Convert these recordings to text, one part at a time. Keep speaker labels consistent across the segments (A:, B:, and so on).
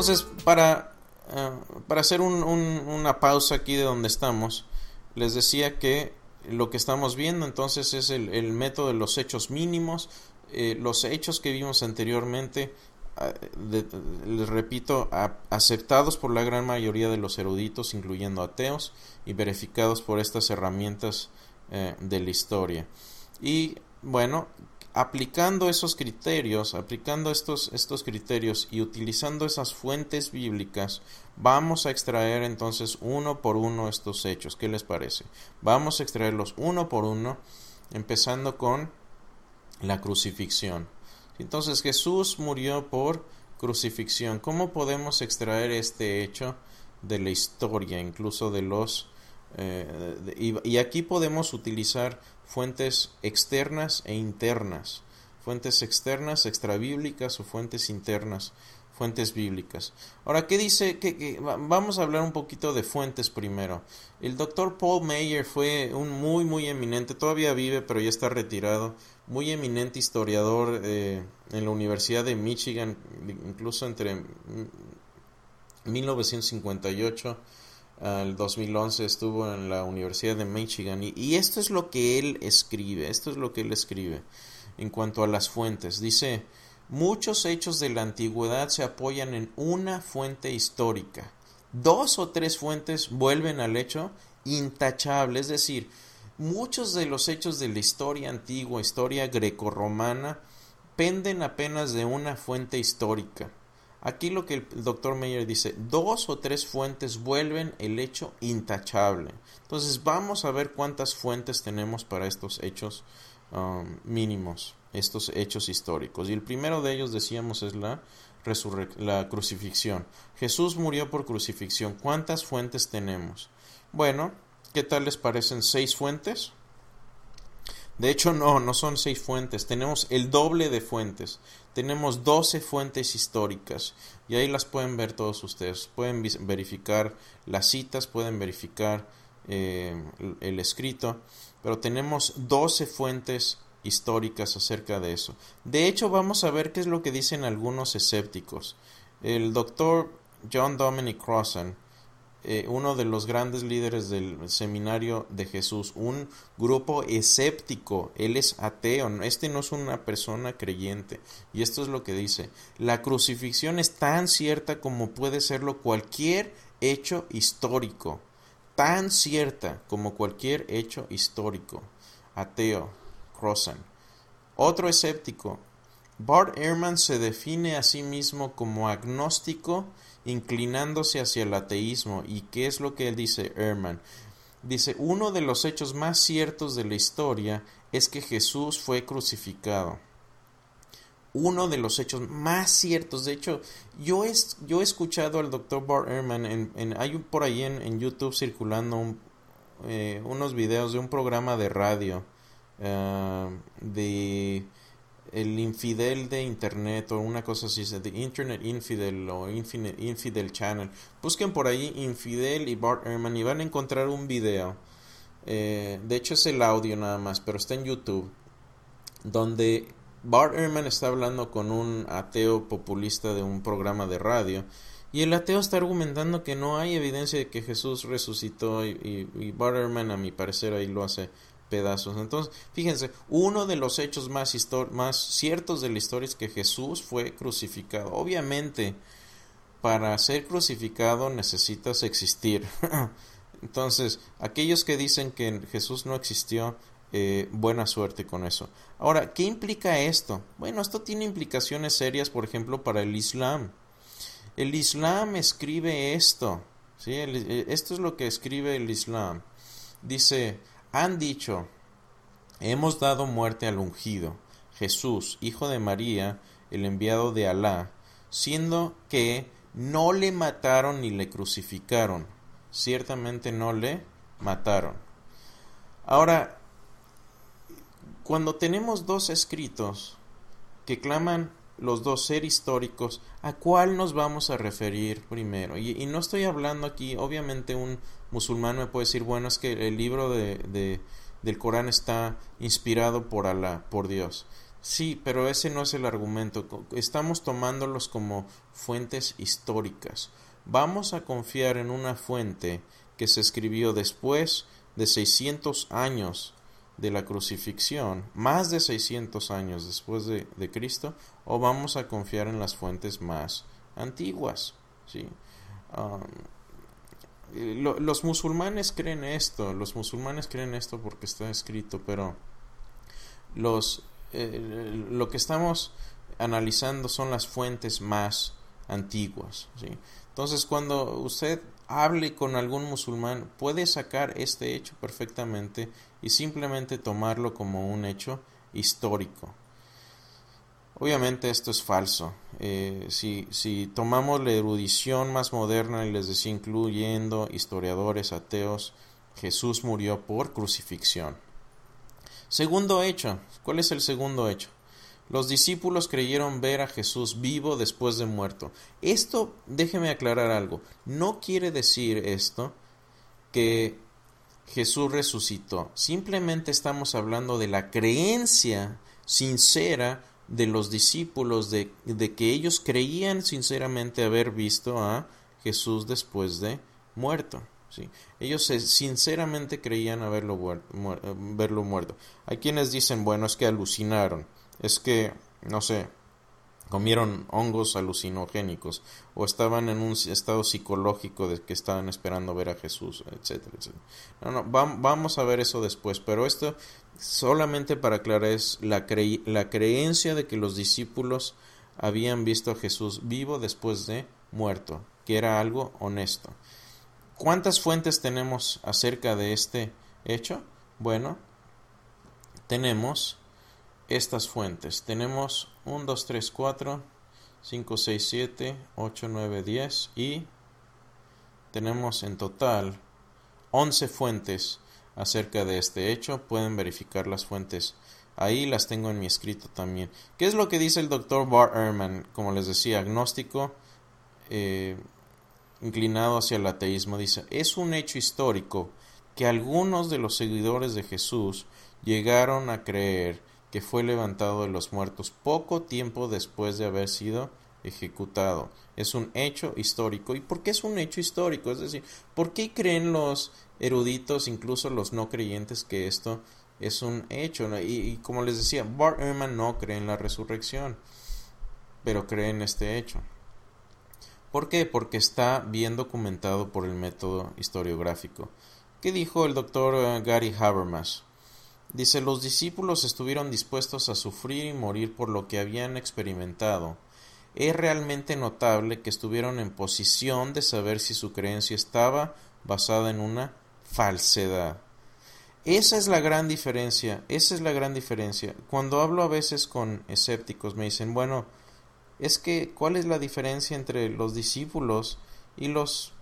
A: Entonces, para hacer una pausa aquí de donde estamos, les decía que lo que estamos viendo entonces es el método de los hechos mínimos, los hechos que vimos anteriormente, les repito, aceptados por la gran mayoría de los eruditos, incluyendo ateos, y verificados por estas herramientas de la historia. Y bueno, aplicando esos criterios, aplicando estos criterios y utilizando esas fuentes bíblicas, vamos a extraer entonces uno por uno estos hechos. ¿Qué les parece? Vamos a extraerlos uno por uno, empezando con la crucifixión. Entonces Jesús murió por crucifixión. ¿Cómo podemos extraer este hecho de la historia, incluso de los y aquí podemos utilizar fuentes externas e internas, fuentes externas extrabíblicas o fuentes internas, fuentes bíblicas. Ahora, ¿qué dice? Vamos a hablar un poquito de fuentes primero. El doctor Paul Meyer fue un muy eminente, todavía vive pero ya está retirado, muy eminente historiador en la Universidad de Michigan, incluso entre 1958 al 2011 estuvo en la Universidad de Michigan, y esto es lo que él escribe, en cuanto a las fuentes. Dice: muchos hechos de la antigüedad se apoyan en una fuente histórica. 2 o 3 fuentes vuelven al hecho intachable, es decir, muchos de los hechos de la historia antigua, historia grecorromana, penden apenas de una fuente histórica. Aquí lo que el Dr. Meyer dice: 2 o 3 fuentes vuelven el hecho intachable. Entonces vamos a ver cuántas fuentes tenemos para estos hechos mínimos, estos hechos históricos. Y el primero de ellos, decíamos, es la crucifixión. Jesús murió por crucifixión. ¿Cuántas fuentes tenemos? Bueno, ¿qué tal les parecen 6 fuentes? De hecho, no son 6 fuentes, tenemos el doble de fuentes. Tenemos 12 fuentes históricas, y ahí las pueden ver todos ustedes. Pueden verificar las citas, pueden verificar el escrito, pero tenemos 12 fuentes históricas acerca de eso. De hecho, vamos a ver qué es lo que dicen algunos escépticos. El doctor John Dominic Crossan, uno de los grandes líderes del Seminario de Jesús, un grupo escéptico, él es ateo, no es una persona creyente, y esto es lo que dice: la crucifixión es tan cierta como puede serlo cualquier hecho histórico, tan cierta como cualquier hecho histórico. Ateo, Crossan. Otro escéptico, Bart Ehrman, se define a sí mismo como agnóstico, inclinándose hacia el ateísmo. ¿Y qué es lo que él dice, Ehrman? Dice: uno de los hechos más ciertos de la historia es que Jesús fue crucificado. Uno de los hechos más ciertos. De hecho, yo he escuchado al Dr. Bart Ehrman, hay por ahí en YouTube circulando unos videos de un programa de radio de el infidel de internet, o una cosa así, de Internet Infidel o Infidel Channel. Busquen por ahí Infidel y Bart Ehrman y van a encontrar un video. De hecho es el audio nada más, pero está en YouTube, donde Bart Ehrman está hablando con un ateo populista de un programa de radio, y el ateo está argumentando que no hay evidencia de que Jesús resucitó, y Bart Ehrman, a mi parecer, ahí lo hace pedazos. Entonces, fíjense, uno de los hechos más ciertos de la historia es que Jesús fue crucificado. Obviamente, para ser crucificado necesitas existir. Entonces, aquellos que dicen que Jesús no existió, buena suerte con eso. Ahora, ¿qué implica esto? Bueno, esto tiene implicaciones serias, por ejemplo, para el Islam. El Islam escribe esto, ¿sí? Esto es lo que escribe el Islam. Dice: han dicho, hemos dado muerte al ungido, Jesús, hijo de María, el enviado de Alá, siendo que no le mataron ni le crucificaron. Ciertamente no le mataron. Ahora, cuando tenemos dos escritos que claman los dos ser históricos, ¿a cuál nos vamos a referir primero? Y no estoy hablando aquí, obviamente un musulmán me puede decir: bueno, es que el libro del Corán está inspirado por Alá, por Dios. Sí, pero ese no es el argumento. Estamos tomándolos como fuentes históricas. Vamos a confiar en una fuente que se escribió después de 600 años de la crucifixión, más de 600 años después de Cristo, o vamos a confiar en las fuentes más antiguas, ¿sí? Los musulmanes creen esto, porque está escrito, pero lo que estamos analizando son las fuentes más antiguas, ¿sí? Entonces, cuando usted hable con algún musulmán, puede sacar este hecho perfectamente y simplemente tomarlo como un hecho histórico. Obviamente esto es falso. Si tomamos la erudición más moderna y les decía, incluyendo historiadores ateos, Jesús murió por crucifixión. Segundo hecho. ¿Cuál es el segundo hecho? Los discípulos creyeron ver a Jesús vivo después de muerto. Esto, déjeme aclarar algo. No quiere decir esto que Jesús resucitó. Simplemente estamos hablando de la creencia sincera de los discípulos, de que ellos creían sinceramente haber visto a Jesús después de muerto. ¿Sí? Ellos sinceramente creían verlo muerto. Hay quienes dicen, bueno, es que alucinaron, es que, no sé, comieron hongos alucinogénicos o estaban en un estado psicológico de que estaban esperando ver a Jesús, etcétera, etcétera. No, vamos a ver eso después, pero esto solamente para aclarar es la creencia de que los discípulos habían visto a Jesús vivo después de muerto, que era algo honesto. ¿Cuántas fuentes tenemos acerca de este hecho? Bueno, tenemos estas fuentes. Tenemos 1, 2, 3, 4, 5, 6, 7, 8, 9, 10 y tenemos en total 11 fuentes acerca de este hecho. Pueden verificar las fuentes. Ahí las tengo en mi escrito también. ¿Qué es lo que dice el Dr. Bart Ehrman? Como les decía, agnóstico, inclinado hacia el ateísmo. Dice, es un hecho histórico que algunos de los seguidores de Jesús llegaron a creer que fue levantado de los muertos poco tiempo después de haber sido ejecutado. Es un hecho histórico. ¿Y por qué es un hecho histórico? Es decir, ¿por qué creen los eruditos, incluso los no creyentes, que esto es un hecho? Y como les decía, Bart Ehrman no cree en la resurrección, pero cree en este hecho. ¿Por qué? Porque está bien documentado por el método historiográfico. ¿Qué dijo el doctor Gary Habermas? Dice, los discípulos estuvieron dispuestos a sufrir y morir por lo que habían experimentado. Es realmente notable que estuvieron en posición de saber si su creencia estaba basada en una falsedad. Esa es la gran diferencia, Cuando hablo a veces con escépticos me dicen, bueno, es que ¿cuál es la diferencia entre los discípulos y los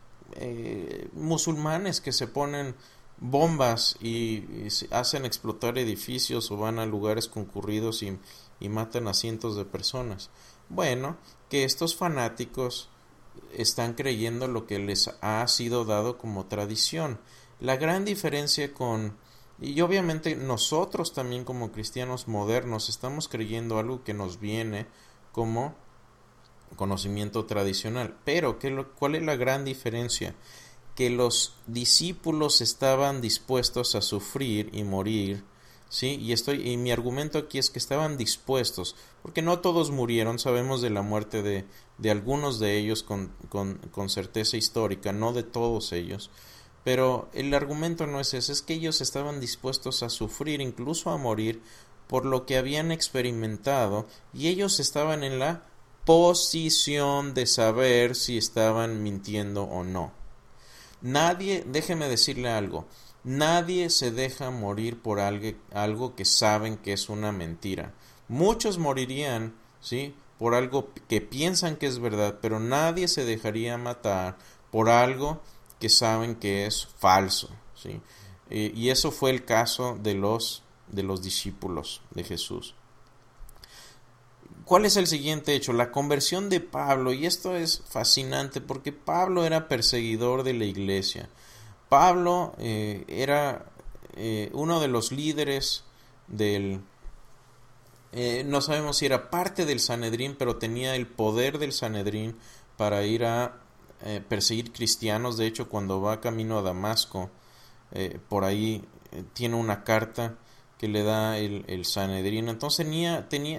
A: musulmanes que se ponen bombas y hacen explotar edificios o van a lugares concurridos y matan a cientos de personas? Bueno, que estos fanáticos están creyendo lo que les ha sido dado como tradición. La gran diferencia y obviamente nosotros también como cristianos modernos estamos creyendo algo que nos viene como conocimiento tradicional. Pero ¿cuál es la gran diferencia? Que los discípulos estaban dispuestos a sufrir y morir, ¿sí? Y mi argumento aquí es que estaban dispuestos, porque no todos murieron. Sabemos de la muerte de algunos de ellos con certeza histórica, no de todos ellos. Pero el argumento no es ese, es que ellos estaban dispuestos a sufrir, incluso a morir, por lo que habían experimentado, y ellos estaban en la posición de saber si estaban mintiendo o no. Déjeme decirle algo, nadie se deja morir por algo que saben que es una mentira. Muchos morirían, ¿sí?, por algo que piensan que es verdad, pero nadie se dejaría matar por algo que saben que es falso, ¿sí? Y eso fue el caso de los discípulos de Jesús. ¿Cuál es el siguiente hecho? La conversión de Pablo. Y esto es fascinante porque Pablo era perseguidor de la iglesia. Pablo era uno de los líderes del No sabemos si era parte del Sanedrín, pero tenía el poder del Sanedrín para ir a perseguir cristianos. De hecho, cuando va camino a Damasco, por ahí tiene una carta que le da el Sanedrín. Entonces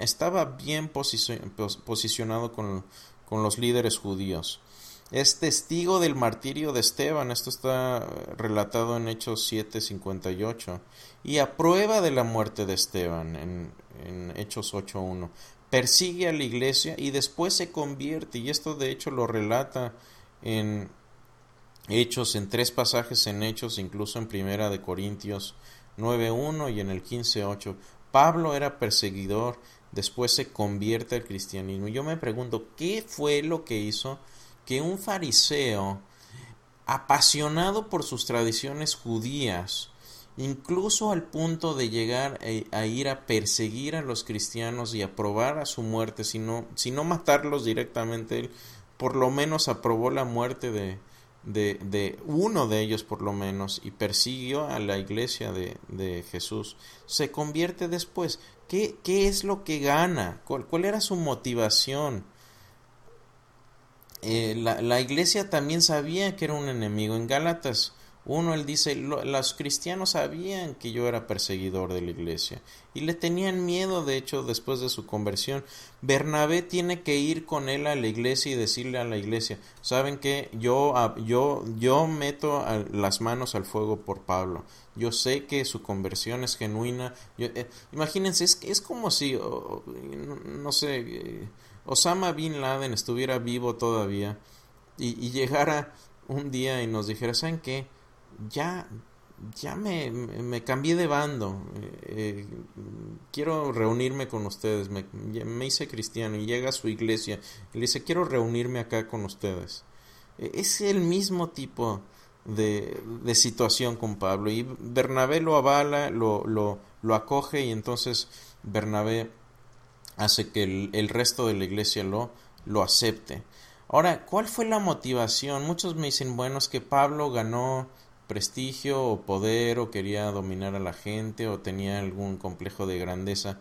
A: estaba bien posicionado con los líderes judíos. Es testigo del martirio de Esteban, esto está relatado en Hechos 7:58, y aprueba de la muerte de Esteban en Hechos 8:1. Persigue a la iglesia y después se convierte, y esto de hecho lo relata en Hechos, en 3 pasajes en Hechos, incluso en Primera de Corintios 9:1 y en el 15:8. Pablo era perseguidor, después se convierte al cristianismo. Yo me pregunto, ¿qué fue lo que hizo que un fariseo, apasionado por sus tradiciones judías, incluso al punto de llegar a ir a perseguir a los cristianos y aprobar a su muerte, si no matarlos directamente, él por lo menos aprobó la muerte de uno de ellos por lo menos, y persiguió a la iglesia de Jesús, se convierte después? ¿Qué es lo que gana? ¿Cuál era su motivación? La iglesia también sabía que era un enemigo. En Gálatas 1 él dice, los cristianos sabían que yo era perseguidor de la iglesia y le tenían miedo. De hecho, después de su conversión, Bernabé tiene que ir con él a la iglesia y decirle a la iglesia, ¿saben qué? Yo meto las manos al fuego por Pablo. Yo sé que su conversión es genuina. Imagínense, es como si, no sé, Osama Bin Laden estuviera vivo todavía y llegara un día y nos dijera, ¿saben qué? Ya, ya me cambié de bando, quiero reunirme con ustedes, me hice cristiano, y llega a su iglesia y le dice, quiero reunirme acá con ustedes. Es el mismo tipo de situación con Pablo, y Bernabé lo avala, lo acoge, y entonces Bernabé hace que el resto de la iglesia lo acepte. Ahora, ¿cuál fue la motivación? Muchos me dicen, bueno, es que Pablo ganó prestigio o poder, o quería dominar a la gente, o tenía algún complejo de grandeza.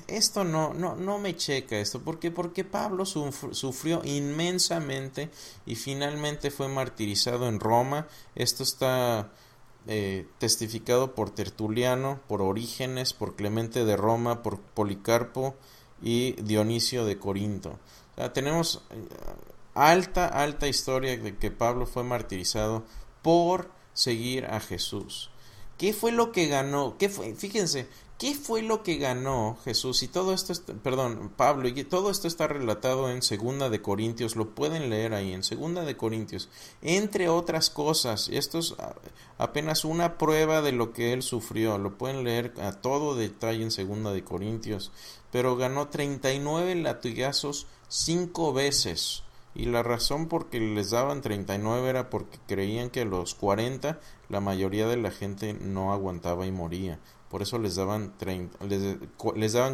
A: Esto no me checa esto. ¿Por qué? Porque Pablo sufrió inmensamente y finalmente fue martirizado en Roma. Esto está testificado por Tertuliano, por Orígenes, por Clemente de Roma, por Policarpo y Dionisio de Corinto. O sea, tenemos alta historia de que Pablo fue martirizado por seguir a Jesús. ¿Qué fue lo que ganó? Fíjense, ¿qué fue lo que ganó Jesús? Y todo esto, Pablo, y todo esto está relatado en Segunda de Corintios, lo pueden leer ahí, en Segunda de Corintios, entre otras cosas. Esto es apenas una prueba de lo que él sufrió, lo pueden leer a todo detalle en Segunda de Corintios, pero ganó 39 latigazos 5 veces. Y la razón por que les daban 39 era porque creían que a los 40 la mayoría de la gente no aguantaba y moría. Por eso les daban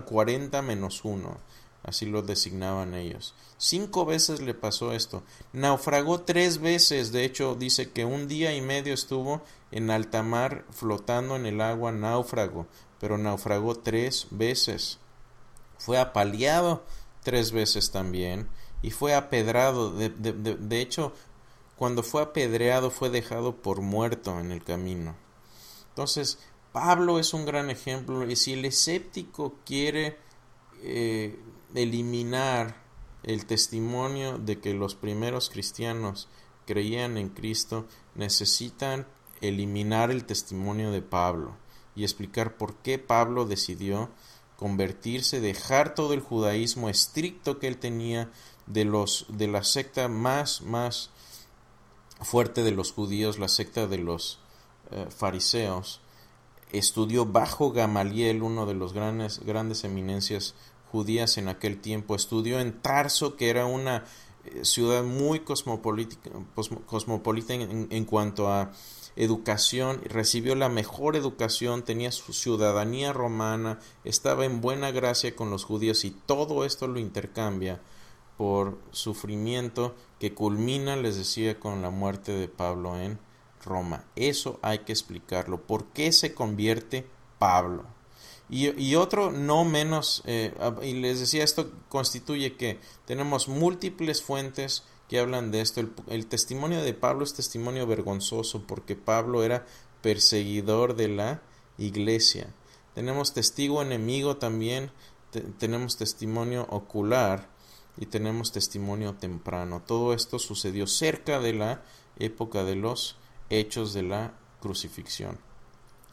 A: 40 menos 1. Así lo designaban ellos. 5 veces le pasó esto. Naufragó 3 veces. De hecho, dice que 1 día y medio estuvo en alta mar flotando en el agua, náufrago. Pero naufragó 3 veces. Fue apaleado 3 veces también. Y fue apedrado. De hecho, cuando fue apedreado fue dejado por muerto en el camino. Entonces, Pablo es un gran ejemplo. Y si el escéptico quiere eliminar el testimonio de que los primeros cristianos creían en Cristo, necesitan eliminar el testimonio de Pablo y explicar por qué Pablo decidió convertirse, dejar todo el judaísmo estricto que él tenía, de la secta más fuerte de los judíos, la secta de los fariseos. Estudió bajo Gamaliel, uno de los grandes eminencias judías en aquel tiempo. Estudió en Tarso, que era una ciudad muy cosmopolita en cuanto a educación. Recibió la mejor educación, tenía su ciudadanía romana, estaba en buena gracia con los judíos, y todo esto lo intercambia por sufrimiento que culmina, les decía, con la muerte de Pablo en Roma. Eso hay que explicarlo. ¿Por qué se convierte Pablo? Y otro no menos, y les decía, esto constituye que tenemos múltiples fuentes que hablan de esto. El testimonio de Pablo es testimonio vergonzoso porque Pablo era perseguidor de la iglesia. Tenemos testigo enemigo también, tenemos testimonio ocular y tenemos testimonio temprano. Todo esto sucedió cerca de la época de los hechos de la crucifixión.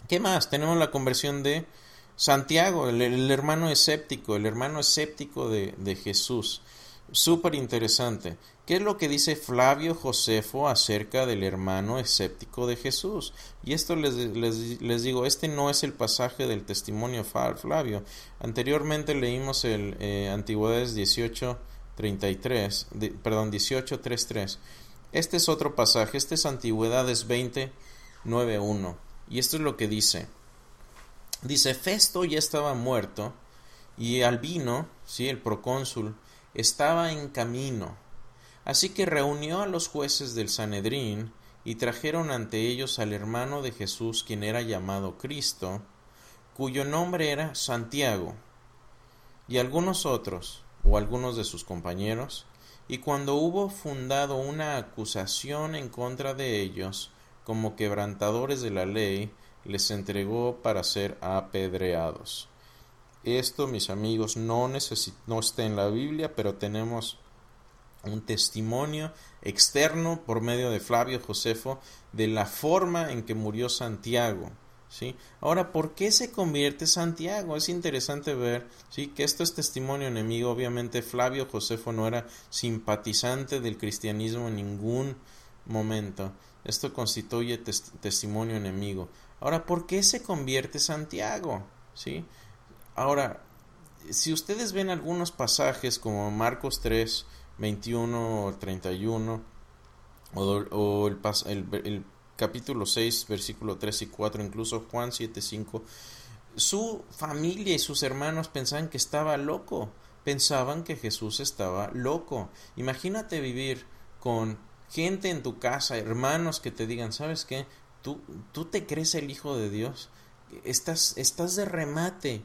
A: ¿Qué más? Tenemos la conversión de Santiago, el hermano escéptico, de Jesús. Súper interesante. ¿Qué es lo que dice Flavio Josefo acerca del hermano escéptico de Jesús? Y esto les digo, este no es el pasaje del testimonio Flavio. Anteriormente leímos el Antigüedades 18:33. Este es otro pasaje, este es Antigüedades 20:9-1. Y esto es lo que dice. Dice, Festo ya estaba muerto y Albino, ¿sí?, el procónsul, estaba en camino. Así que reunió a los jueces del Sanedrín y trajeron ante ellos al hermano de Jesús, quien era llamado Cristo, cuyo nombre era Santiago, y algunos otros, o algunos de sus compañeros, y cuando hubo fundado una acusación en contra de ellos, como quebrantadores de la ley, les entregó para ser apedreados. Esto, mis amigos, no está en la Biblia, pero tenemos un testimonio externo por medio de Flavio Josefo de la forma en que murió Santiago, ¿sí? Ahora, ¿por qué se convierte Santiago? Es interesante ver, ¿sí?, que esto es testimonio enemigo. Obviamente Flavio Josefo no era simpatizante del cristianismo en ningún momento. Esto constituye testimonio enemigo. Ahora, ¿por qué se convierte Santiago? ¿Sí? Ahora, si ustedes ven algunos pasajes como Marcos 3:21 o 31, o el capítulo 6, versículo 3 y 4, incluso Juan 7:5, su familia y sus hermanos pensaban que estaba loco, pensaban que Jesús estaba loco. Imagínate vivir con gente en tu casa, hermanos que te digan, ¿sabes qué? ¿Tú te crees el Hijo de Dios? Estás de remate.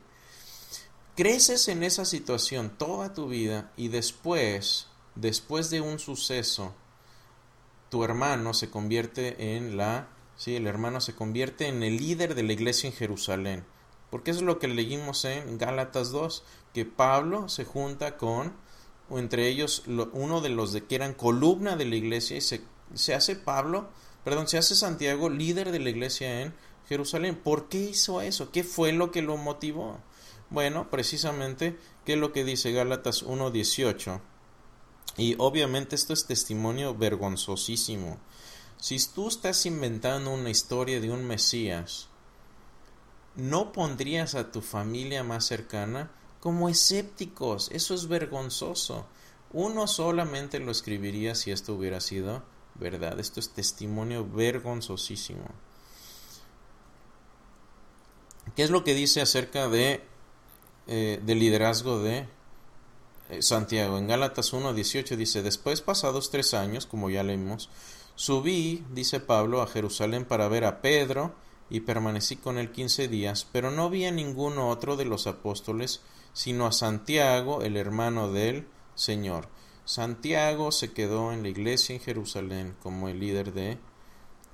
A: Creces en esa situación toda tu vida y después de un suceso, tu hermano se convierte en el hermano se convierte en el líder de la iglesia en Jerusalén. Porque eso es lo que leímos en Gálatas 2, que Pablo se junta con, o entre ellos, uno de los que eran columna de la iglesia, y se hace Santiago líder de la iglesia en Jerusalén. ¿Por qué hizo eso? ¿Qué fue lo que lo motivó? Bueno, precisamente, ¿qué es lo que dice Gálatas 1:18? Y obviamente esto es testimonio vergonzosísimo. Si tú estás inventando una historia de un Mesías, ¿no pondrías a tu familia más cercana como escépticos? Eso es vergonzoso. Uno solamente lo escribiría si esto hubiera sido verdad. Esto es testimonio vergonzosísimo. ¿Qué es lo que dice acerca del liderazgo de Santiago? En Gálatas 1:18 dice, después, pasados 3 años, como ya leímos, subí, dice Pablo, a Jerusalén para ver a Pedro, y permanecí con él 15 días, pero no vi a ninguno otro de los apóstoles, sino a Santiago, el hermano del Señor. Santiago se quedó en la iglesia en Jerusalén como el líder de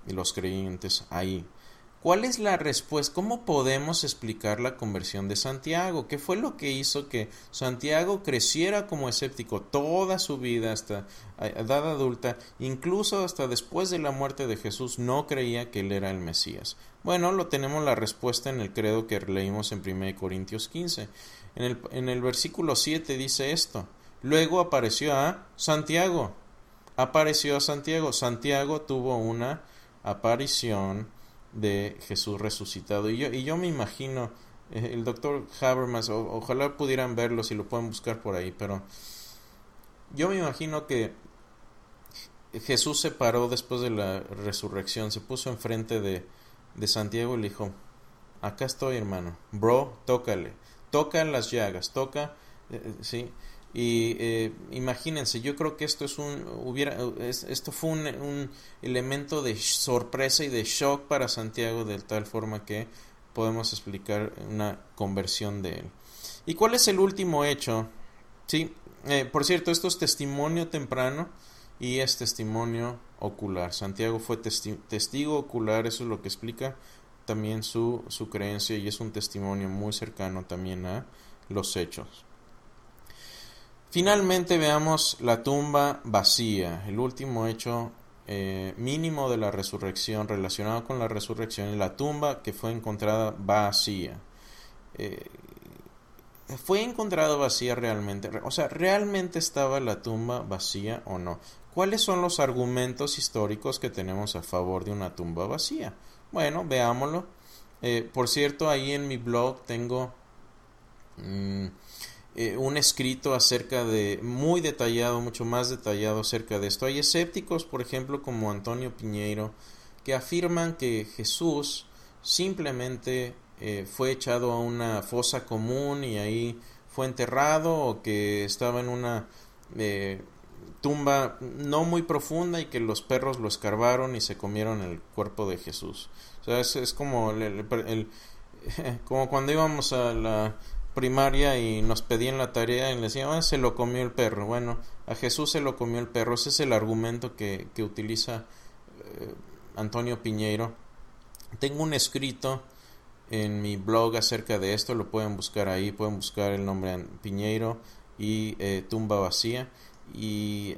A: los creyentes ahí. ¿Cuál es la respuesta? ¿Cómo podemos explicar la conversión de Santiago? ¿Qué fue lo que hizo que Santiago creciera como escéptico toda su vida hasta edad adulta, incluso hasta después de la muerte de Jesús no creía que él era el Mesías? Bueno, tenemos la respuesta en el credo que leímos en 1 Corintios 15. En el versículo 7 dice esto: luego apareció a Santiago. Santiago tuvo una aparición de Jesús resucitado. Y yo me imagino, el doctor Habermas, ojalá pudieran verlo, si lo pueden buscar por ahí, pero yo me imagino que Jesús se paró después de la resurrección, se puso enfrente de Santiago y le dijo: acá estoy, hermano, tócale, toca las llagas, sí. Y imagínense, yo creo que esto fue un elemento de sorpresa y de shock para Santiago, de tal forma que podemos explicar una conversión de él. ¿Y cuál es el último hecho? Sí, por cierto, esto es testimonio temprano y es testimonio ocular. Santiago fue testigo ocular, eso es lo que explica también su creencia, y es un testimonio muy cercano también a los hechos. Finalmente veamos la tumba vacía, el último hecho mínimo de la resurrección, relacionado con la resurrección, es la tumba que fue encontrada vacía. ¿Fue encontrada vacía realmente? O sea, ¿realmente estaba la tumba vacía o no? ¿Cuáles son los argumentos históricos que tenemos a favor de una tumba vacía? Bueno, veámoslo. Por cierto, ahí en mi blog tengo un escrito acerca de, muy detallado, mucho más detallado acerca de esto. Hay escépticos, por ejemplo, como Antonio Piñeiro, que afirman que Jesús simplemente fue echado a una fosa común y ahí fue enterrado, o que estaba en una tumba no muy profunda y que los perros lo escarbaron y se comieron el cuerpo de Jesús. O sea, es como como cuando íbamos a la primaria y nos pedían la tarea y le decían, se lo comió el perro. Bueno, a Jesús se lo comió el perro. Ese es el argumento que utiliza Antonio Piñeiro. Tengo un escrito en mi blog acerca de esto, lo pueden buscar ahí, pueden buscar el nombre Piñeiro y tumba vacía y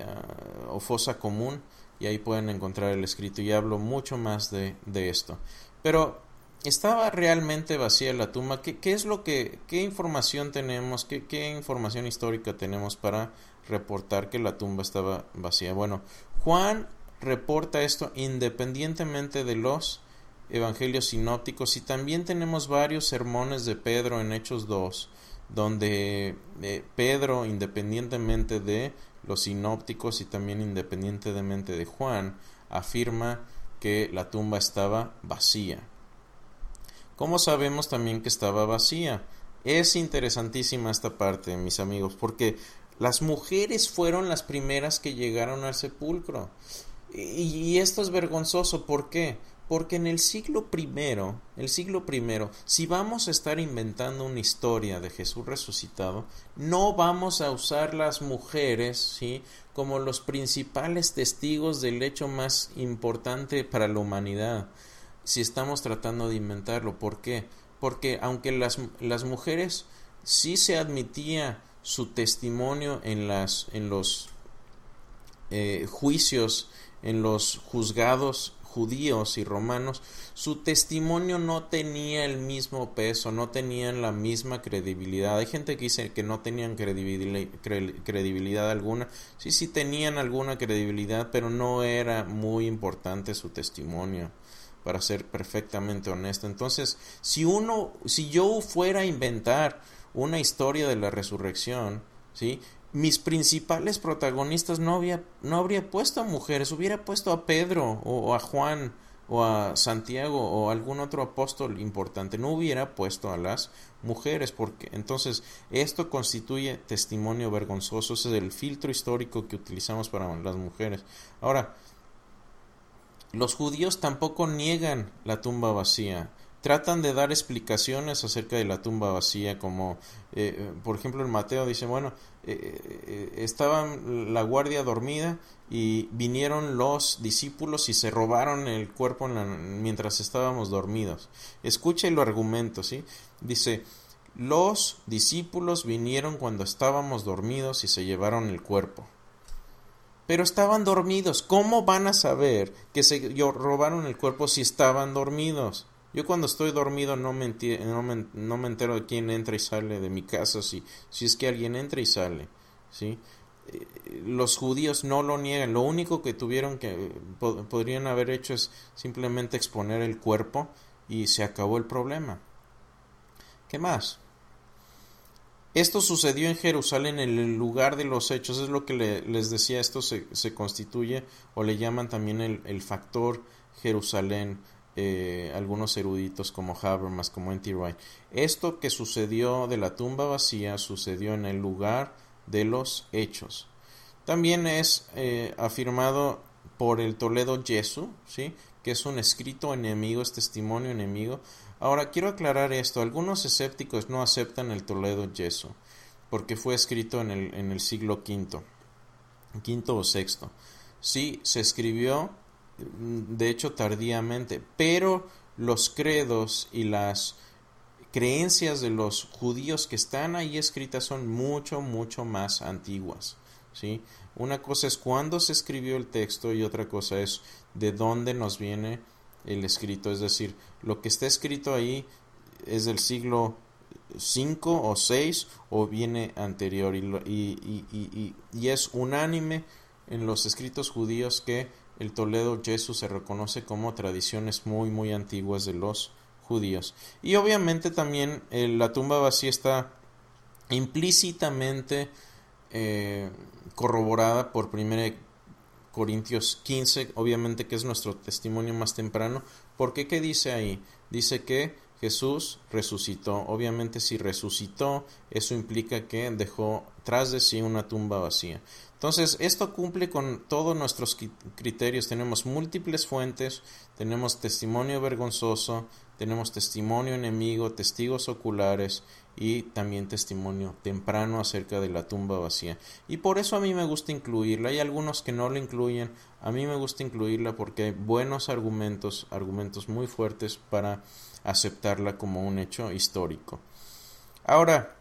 A: o fosa común, y ahí pueden encontrar el escrito, y hablo mucho más de esto. Pero ¿estaba realmente vacía la tumba? ¿Qué información tenemos? ¿Qué información histórica tenemos para reportar que la tumba estaba vacía? Bueno, Juan reporta esto independientemente de los evangelios sinópticos, y también tenemos varios sermones de Pedro en Hechos 2, donde Pedro, independientemente de los sinópticos y también independientemente de Juan, afirma que la tumba estaba vacía. ¿Cómo sabemos también que estaba vacía? Es interesantísima esta parte, mis amigos, porque las mujeres fueron las primeras que llegaron al sepulcro. Y esto es vergonzoso. ¿Por qué? Porque en el siglo primero, si vamos a estar inventando una historia de Jesús resucitado, no vamos a usar las mujeres, ¿sí?, como los principales testigos del hecho más importante para la humanidad, si estamos tratando de inventarlo. ¿Por qué? Porque aunque las mujeres sí se admitía su testimonio en los juicios, en los juzgados judíos y romanos, su testimonio no tenía el mismo peso, no tenían la misma credibilidad. Hay gente que dice que no tenían credibilidad alguna. Sí tenían alguna credibilidad, pero no era muy importante su testimonio, para ser perfectamente honesto. Entonces, si yo fuera a inventar una historia de la resurrección, ¿sí?, mis principales protagonistas no habría puesto a mujeres, hubiera puesto a Pedro o a Juan o a Santiago o algún otro apóstol importante, no hubiera puesto a las mujeres, porque entonces esto constituye testimonio vergonzoso. Ese es el filtro histórico que utilizamos para las mujeres. Ahora, los judíos tampoco niegan la tumba vacía. Tratan de dar explicaciones acerca de la tumba vacía, como por ejemplo en Mateo dice, bueno, estaba la guardia dormida y vinieron los discípulos y se robaron el cuerpo mientras estábamos dormidos. Escucha el argumento, ¿sí? Dice, los discípulos vinieron cuando estábamos dormidos y se llevaron el cuerpo. Pero estaban dormidos. ¿Cómo van a saber que se robaron el cuerpo si estaban dormidos? Yo cuando estoy dormido no me entero de quién entra y sale de mi casa, si es que alguien entra y sale, ¿sí? Los judíos no lo niegan. Lo único que podrían haber hecho es simplemente exponer el cuerpo y se acabó el problema. ¿Qué más? Esto sucedió en Jerusalén, en el lugar de los hechos. Es lo que les decía. Esto se constituye, o le llaman también el factor Jerusalén, algunos eruditos como Habermas, como N.T. Wright. Esto que sucedió de la tumba vacía sucedió en el lugar de los hechos. También es afirmado por el Toledo Jesu, ¿sí?, que es un escrito enemigo, es testimonio enemigo. Ahora, quiero aclarar esto. Algunos escépticos no aceptan el Toledo Gesso, porque fue escrito en el siglo quinto o sexto. Sí, se escribió, de hecho, tardíamente, pero los credos y las creencias de los judíos que están ahí escritas son mucho, mucho más antiguas, ¿sí? Una cosa es cuándo se escribió el texto y otra cosa es de dónde nos viene el escrito. Es decir, lo que está escrito ahí es del siglo 5 o 6 o viene anterior y es unánime en los escritos judíos que el Toledo Gesso se reconoce como tradiciones muy muy antiguas de los judíos. Y obviamente también la tumba vacía está implícitamente corroborada por 1 Corintios 15, obviamente que es nuestro testimonio más temprano, porque ¿qué dice ahí? Dice que Jesús resucitó. Obviamente si resucitó, eso implica que dejó tras de sí una tumba vacía. Entonces, esto cumple con todos nuestros criterios. Tenemos múltiples fuentes, tenemos testimonio vergonzoso, tenemos testimonio enemigo, testigos oculares y también testimonio temprano acerca de la tumba vacía. Y por eso a mí me gusta incluirla. Hay algunos que no la incluyen. A mí me gusta incluirla porque hay buenos argumentos muy fuertes para aceptarla como un hecho histórico. Ahora,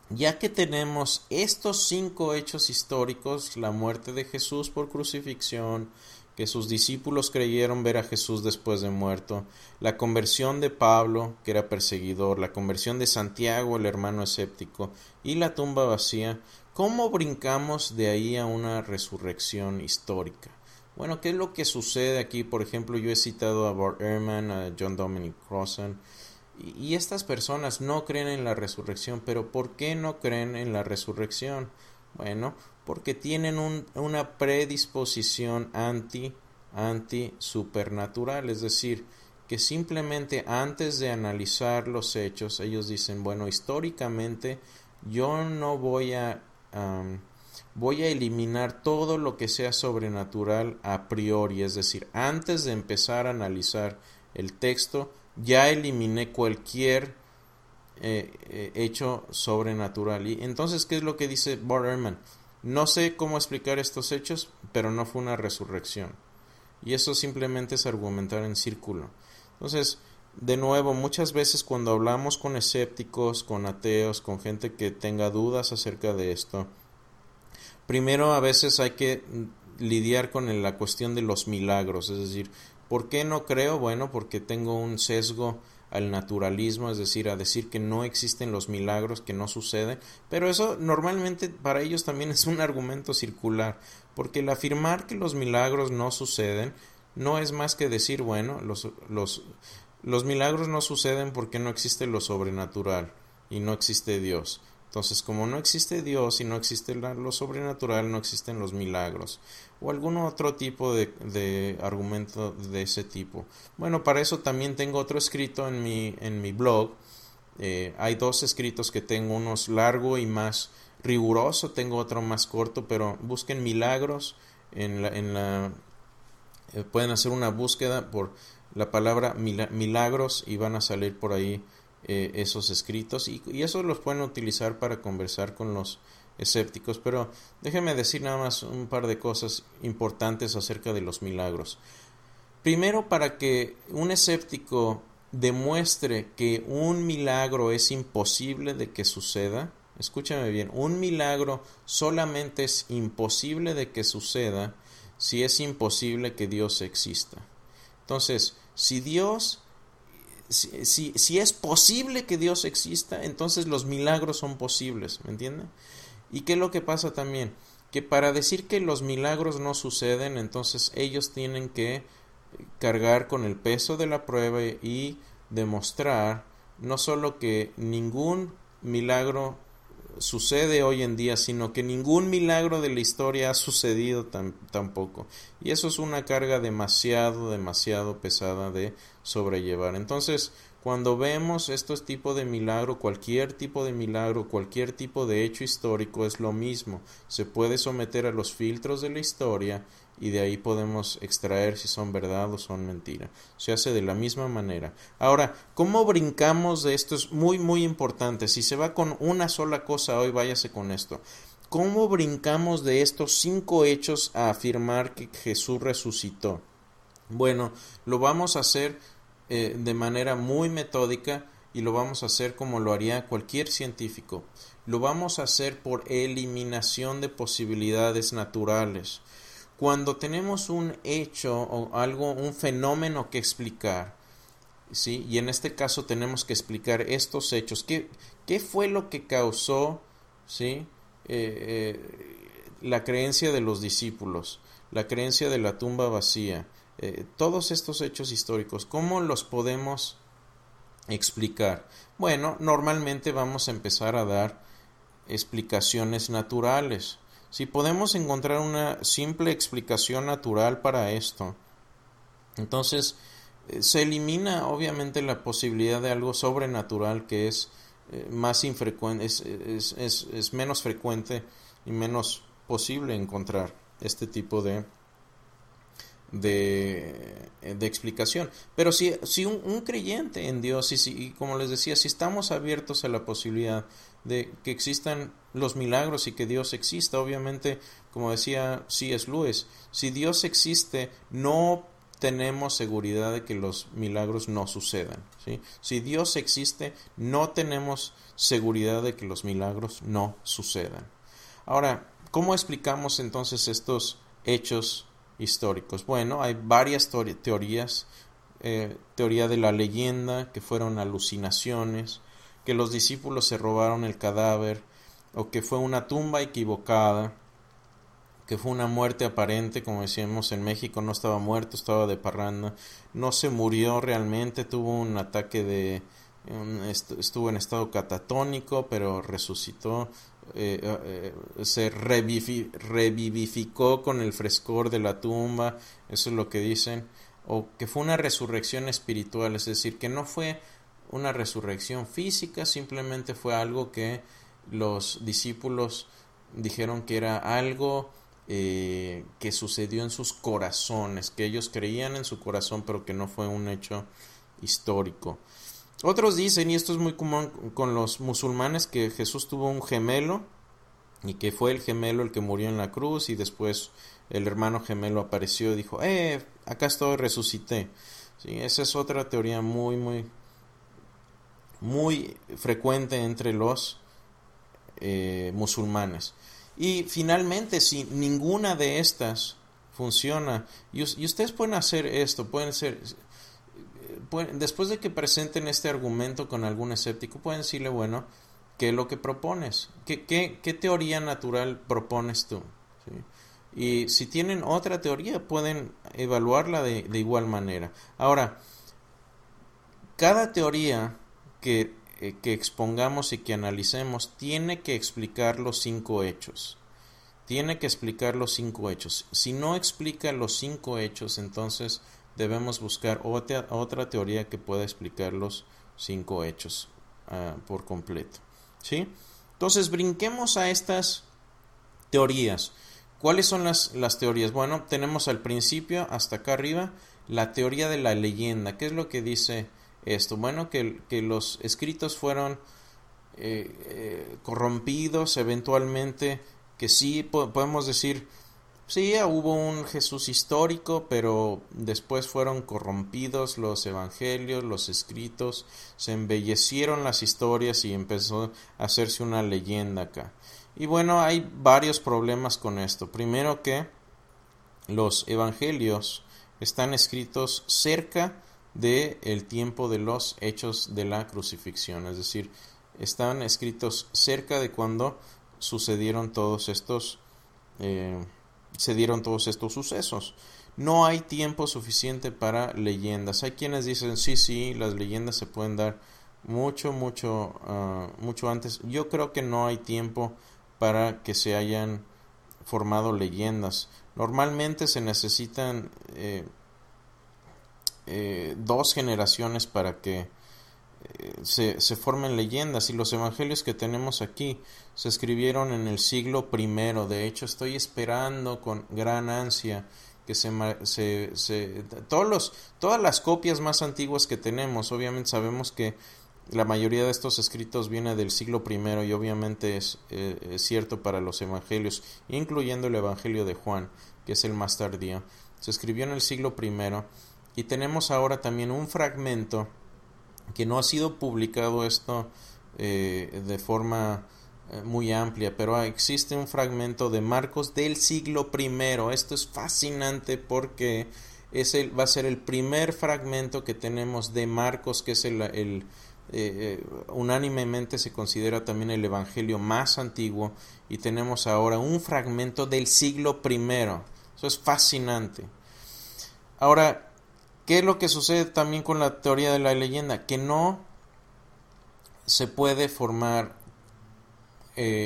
A: ya que tenemos estos 5 hechos históricos, la muerte de Jesús por crucifixión, que sus discípulos creyeron ver a Jesús después de muerto, la conversión de Pablo, que era perseguidor, la conversión de Santiago, el hermano escéptico, y la tumba vacía, ¿cómo brincamos de ahí a una resurrección histórica? Bueno, ¿qué es lo que sucede aquí? Por ejemplo, yo he citado a Bart Ehrman, a John Dominic Crossan, y estas personas no creen en la resurrección. Pero ¿por qué no creen en la resurrección? Bueno, porque tienen una predisposición anti supernatural, es decir, que simplemente antes de analizar los hechos, ellos dicen, bueno, históricamente yo no voy a eliminar todo lo que sea sobrenatural a priori, es decir, antes de empezar a analizar el texto, ya eliminé cualquier hecho sobrenatural. Y entonces, ¿qué es lo que dice Bart Ehrman? No sé cómo explicar estos hechos, pero no fue una resurrección. Y eso simplemente es argumentar en círculo. Entonces, de nuevo, muchas veces cuando hablamos con escépticos, con ateos, con gente que tenga dudas acerca de esto, primero a veces hay que lidiar con la cuestión de los milagros, es decir, ¿por qué no creo? Bueno, porque tengo un sesgo al naturalismo, es decir, a decir que no existen los milagros, que no suceden, pero eso normalmente para ellos también es un argumento circular, porque el afirmar que los milagros no suceden no es más que decir, bueno, los milagros no suceden porque no existe lo sobrenatural y no existe Dios. Entonces, como no existe Dios y no existe lo sobrenatural, no existen los milagros. O algún otro tipo de argumento de ese tipo. Bueno, para eso también tengo otro escrito en mi blog. Hay 2 escritos que tengo, uno largo y más riguroso, tengo otro más corto, pero busquen milagros pueden hacer una búsqueda por la palabra milagros y van a salir por ahí esos escritos y esos los pueden utilizar para conversar con los escépticos. Pero déjenme decir nada más un par de cosas importantes acerca de los milagros. Primero, para que un escéptico demuestre que un milagro es imposible de que suceda, escúchame bien, un milagro solamente es imposible de que suceda si es imposible que Dios exista. Entonces, si es posible que Dios exista, entonces los milagros son posibles, ¿me entienden? ¿Y qué es lo que pasa también? Que para decir que los milagros no suceden, entonces ellos tienen que cargar con el peso de la prueba y demostrar no solo que ningún milagro sucede hoy en día, sino que ningún milagro de la historia ha sucedido tampoco. Y eso es una carga demasiado pesada de sobrellevar. Entonces, Cuando vemos estos tipos de milagro, cualquier tipo de hecho histórico es lo mismo. Se puede someter a los filtros de la historia y de ahí podemos extraer si son verdad o son mentira. Se hace de la misma manera. Ahora, ¿cómo brincamos de esto? Es muy, muy importante. Si se va con una sola cosa hoy, váyase con esto. ¿Cómo brincamos de estos 5 hechos a afirmar que Jesús resucitó? Bueno, lo vamos a hacer de manera muy metódica y lo vamos a hacer como lo haría cualquier científico. Lo vamos a hacer por eliminación de posibilidades naturales. Cuando tenemos un hecho o algo, un fenómeno que explicar, ¿sí? Y en este caso tenemos que explicar estos hechos. ¿Qué fue lo que causó, ¿sí? La creencia de los discípulos, la creencia de la tumba vacía? Todos estos hechos históricos, ¿cómo los podemos explicar? Bueno, normalmente vamos a empezar a dar explicaciones naturales. Si podemos encontrar una simple explicación natural para esto, entonces se elimina obviamente la posibilidad de algo sobrenatural que es más infrecuente, es menos frecuente y menos posible encontrar este tipo de explicación. Pero si un creyente en Dios y como les decía, si estamos abiertos a la posibilidad de que existan los milagros y que Dios exista, obviamente, como decía C.S. Lewis, si Dios existe, no tenemos seguridad de que los milagros no sucedan, ¿sí? Si Dios existe, no tenemos seguridad de que los milagros no sucedan. Ahora, ¿cómo explicamos entonces estos hechos históricos? Bueno, hay varias teorías. Teoría de la leyenda, que fueron alucinaciones, que los discípulos se robaron el cadáver, o que fue una tumba equivocada, que fue una muerte aparente, como decíamos en México, no estaba muerto, estaba de parranda, no se murió realmente, tuvo un ataque estuvo en estado catatónico, pero resucitó, se revivificó con el frescor de la tumba, eso es lo que dicen, o que fue una resurrección espiritual, es decir, que no fue una resurrección física, simplemente fue algo que los discípulos dijeron que era algo que sucedió en sus corazones, que ellos creían en su corazón, pero que no fue un hecho histórico. Otros dicen, y esto es muy común con los musulmanes, que Jesús tuvo un gemelo y que fue el gemelo el que murió en la cruz y después el hermano gemelo apareció y dijo, acá estoy, resucité. ¿Sí? Esa es otra teoría muy, muy, muy frecuente entre los musulmanes. Y finalmente, si ninguna de estas funciona, y ustedes pueden hacer esto, después de que presenten este argumento con algún escéptico, pueden decirle, bueno, ¿qué es lo que propones? ¿Qué teoría natural propones tú? ¿Sí? Y si tienen otra teoría, pueden evaluarla de igual manera. Ahora, cada teoría que expongamos y que analicemos tiene que explicar los 5 hechos. Tiene que explicar los 5 hechos. Si no explica los 5 hechos, entonces debemos buscar otra teoría que pueda explicar los 5 hechos por completo. ¿Sí? Entonces brinquemos a estas teorías. ¿Cuáles son las teorías? Bueno, tenemos al principio, hasta acá arriba, la teoría de la leyenda. ¿Qué es lo que dice esto? Bueno, que los escritos fueron corrompidos eventualmente, que sí, podemos decir, sí, hubo un Jesús histórico, pero después fueron corrompidos los evangelios, los escritos, se embellecieron las historias y empezó a hacerse una leyenda acá. Y bueno, hay varios problemas con esto. Primero, que los evangelios están escritos cerca del tiempo de los hechos de la crucifixión, es decir, están escritos cerca de cuando sucedieron todos estos sucesos. No hay tiempo suficiente para leyendas. Hay quienes dicen sí, las leyendas se pueden dar mucho antes. Yo creo que no hay tiempo para que se hayan formado leyendas. Normalmente se necesitan 2 generaciones para que se formen leyendas, y los evangelios que tenemos aquí se escribieron en el siglo primero. De hecho, estoy esperando con gran ansia que todas las copias más antiguas que tenemos. Obviamente sabemos que la mayoría de estos escritos viene del siglo primero, y obviamente es cierto para los evangelios, incluyendo el evangelio de Juan, que es el más tardío. Se escribió en el siglo primero, y tenemos ahora también un fragmento que no ha sido publicado esto de forma muy amplia, pero existe un fragmento de Marcos del siglo primero. Esto es fascinante porque va a ser el primer fragmento que tenemos de Marcos, que es unánimemente se considera también el evangelio más antiguo, y tenemos ahora un fragmento del siglo primero. Eso es fascinante. Ahora, ¿qué es lo que sucede también con la teoría de la leyenda? Que no se puede formar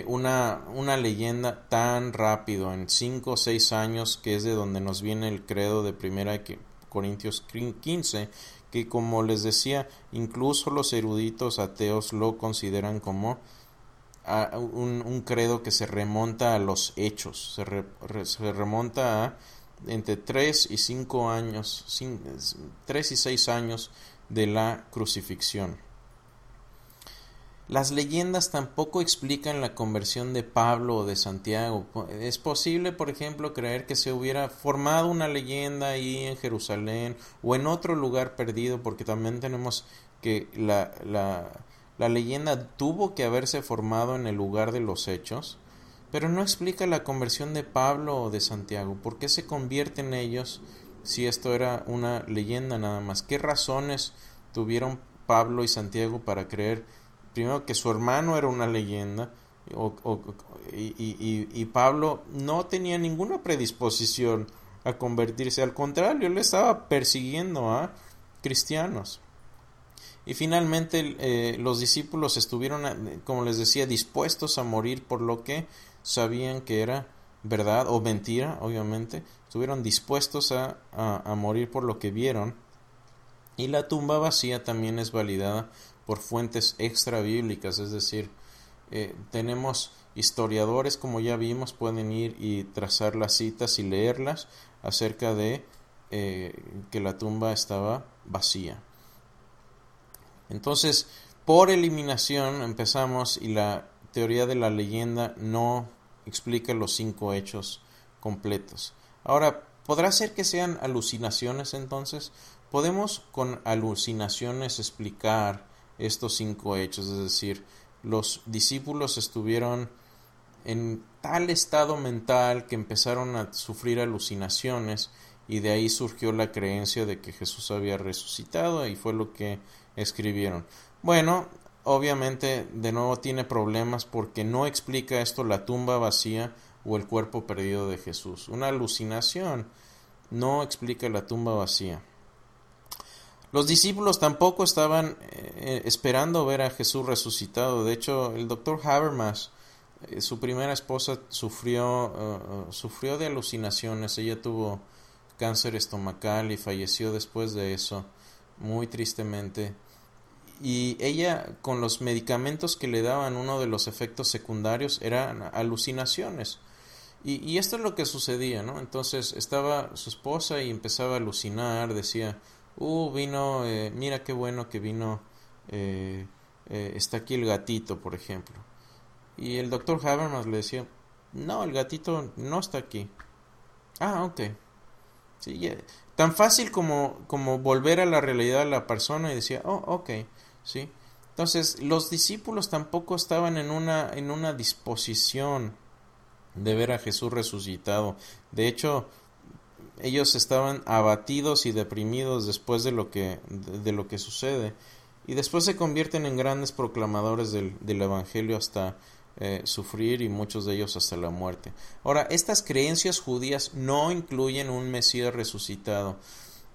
A: una leyenda tan rápido, en 5 o 6 años, que es de donde nos viene el credo de 1 Corintios 15, que, como les decía, incluso los eruditos ateos lo consideran como un credo que se remonta a los hechos, se remonta a entre 3 y 5 años, 3 y 6 años de la crucifixión. Las leyendas tampoco explican la conversión de Pablo o de Santiago. Es posible, por ejemplo, creer que se hubiera formado una leyenda ahí en Jerusalén o en otro lugar perdido, porque también tenemos que la leyenda tuvo que haberse formado en el lugar de los hechos, pero no explica la conversión de Pablo o de Santiago. ¿Por qué se convierten ellos si esto era una leyenda nada más? ¿Qué razones tuvieron Pablo y Santiago para creer, primero, que su hermano era una leyenda, y Pablo no tenía ninguna predisposición a convertirse? Al contrario, él estaba persiguiendo a cristianos. Y finalmente los discípulos estuvieron, como les decía, dispuestos a morir por lo que sabían que era verdad o mentira. Obviamente estuvieron dispuestos a morir por lo que vieron. Y la tumba vacía también es validada por fuentes extra bíblicas, es decir, tenemos historiadores, como ya vimos, pueden ir y trazar las citas y leerlas acerca de que la tumba estaba vacía. Entonces, por eliminación empezamos, y la teoría de la leyenda no explica los 5 hechos completos. Ahora, ¿podrá ser que sean alucinaciones entonces? Podemos con alucinaciones explicar estos 5 hechos, es decir, los discípulos estuvieron en tal estado mental que empezaron a sufrir alucinaciones, y de ahí surgió la creencia de que Jesús había resucitado, y fue lo que escribieron. Bueno, obviamente de nuevo tiene problemas porque no explica esto la tumba vacía o el cuerpo perdido de Jesús. Una alucinación no explica la tumba vacía. Los discípulos tampoco estaban esperando ver a Jesús resucitado. De hecho, el doctor Habermas, su primera esposa, sufrió de alucinaciones. Ella tuvo cáncer estomacal y falleció después de eso, muy tristemente. Y ella, con los medicamentos que le daban, uno de los efectos secundarios eran alucinaciones. Y esto es lo que sucedía, ¿no? Entonces estaba su esposa y empezaba a alucinar, decía, vino, mira qué bueno que vino, está aquí el gatito, por ejemplo. Y el doctor Habermas le decía, no, el gatito no está aquí. Ah, ok. Sí, yeah. Tan fácil como volver a la realidad a la persona, y decía, oh, ok, sí. Entonces, los discípulos tampoco estaban en una disposición de ver a Jesús resucitado. De hecho, ellos estaban abatidos y deprimidos después de lo que sucede, y después se convierten en grandes proclamadores del evangelio hasta sufrir, y muchos de ellos hasta la muerte. Ahora, estas creencias judías no incluyen un Mesías resucitado.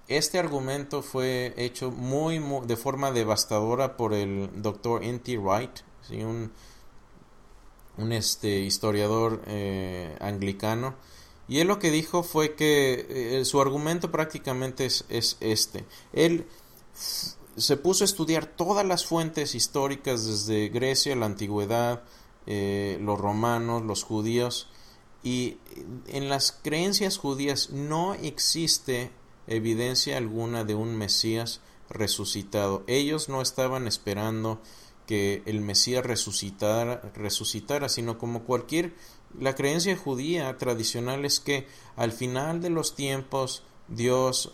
A: Este argumento fue hecho de forma devastadora por el Dr. N.T. Wright, ¿sí? un historiador anglicano, y él lo que dijo fue que su argumento prácticamente es este. Él se puso a estudiar todas las fuentes históricas desde Grecia, la antigüedad, los romanos, los judíos, y en las creencias judías no existe evidencia alguna de un Mesías resucitado. Ellos no estaban esperando que el Mesías resucitara, sino como la creencia judía tradicional es que al final de los tiempos Dios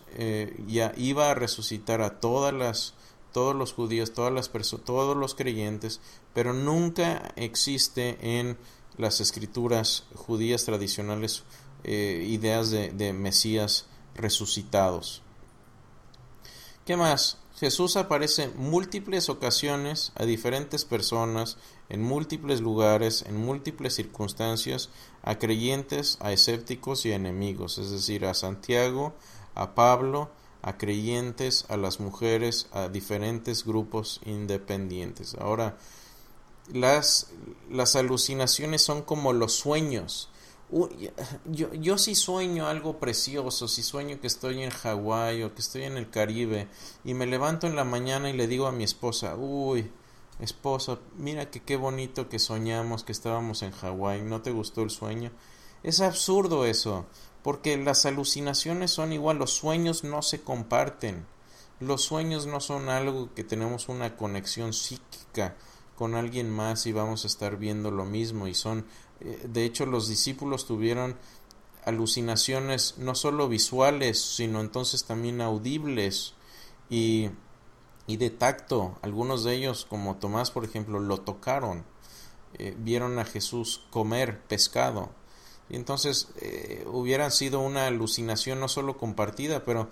A: ya iba a resucitar a todos los judíos, todos los creyentes, pero nunca existe en las escrituras judías tradicionales ideas de Mesías resucitados. ¿Qué más? Jesús aparece en múltiples ocasiones a diferentes personas, en múltiples lugares, en múltiples circunstancias, a creyentes, a escépticos y a enemigos, es decir, a Santiago, a Pablo, a creyentes, a las mujeres, a diferentes grupos independientes. Ahora, las alucinaciones son como los sueños. Yo sí sueño algo precioso, si sueño que estoy en Hawái o que estoy en el Caribe y me levanto en la mañana y le digo a mi esposa, uy, esposa, mira que qué bonito que soñamos que estábamos en Hawái, ¿no te gustó el sueño? Es absurdo eso, porque las alucinaciones son igual, los sueños no se comparten, los sueños no son algo que tenemos una conexión psíquica con alguien más y vamos a estar viendo lo mismo, y son de hecho los discípulos tuvieron alucinaciones no solo visuales sino entonces también audibles y de tacto. Algunos de ellos, como Tomás por ejemplo, lo tocaron, vieron a Jesús comer pescado, y entonces hubiera sido una alucinación no solo compartida, pero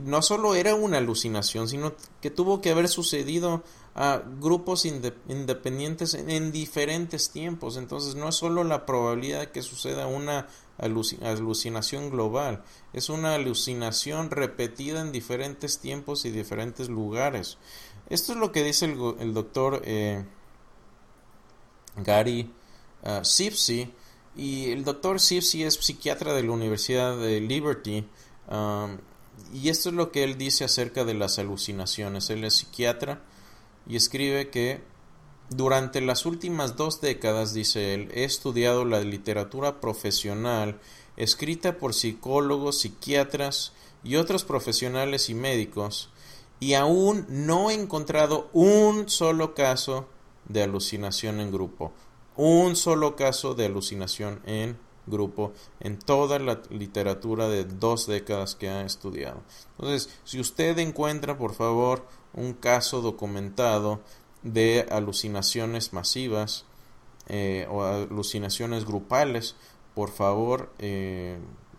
A: no solo era una alucinación, sino que tuvo que haber sucedido a grupos independientes en diferentes tiempos. Entonces no es solo la probabilidad de que suceda una alucinación global, es una alucinación repetida en diferentes tiempos y diferentes lugares. Esto es lo que dice el doctor Gary Sipsey, y el doctor Sipsey es psiquiatra de la Universidad de Liberty. Y esto es lo que él dice acerca de las alucinaciones. Él es psiquiatra y escribe que durante las últimas 2 décadas, dice él, he estudiado la literatura profesional escrita por psicólogos, psiquiatras y otros profesionales y médicos, y aún no he encontrado un solo caso de alucinación en grupo. Un solo caso de alucinación en grupo en toda la literatura de 2 décadas que ha estudiado. Entonces, si usted encuentra, por favor, un caso documentado de alucinaciones masivas o alucinaciones grupales, por favor,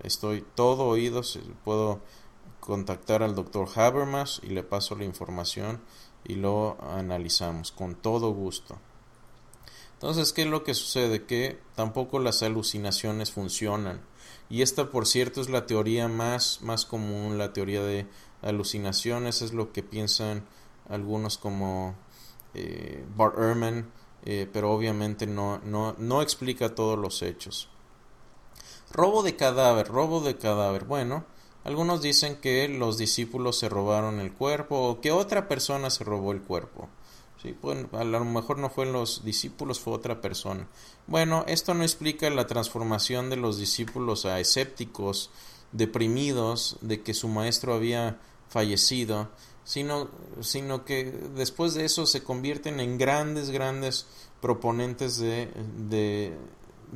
A: estoy todo oídos. Puedo contactar al doctor Habermas y le paso la información y lo analizamos con todo gusto. Entonces, ¿qué es lo que sucede? Que tampoco las alucinaciones funcionan. Y esta, por cierto, es la teoría más común, la teoría de alucinaciones. Es lo que piensan algunos como Bart Ehrman, pero obviamente no explica todos los hechos. Robo de cadáver. Bueno, algunos dicen que los discípulos se robaron el cuerpo o que otra persona se robó el cuerpo. Sí, pues, a lo mejor no fueron los discípulos, fue otra persona. Bueno, esto no explica la transformación de los discípulos a escépticos, deprimidos de que su maestro había fallecido, sino que después de eso se convierten en grandes proponentes de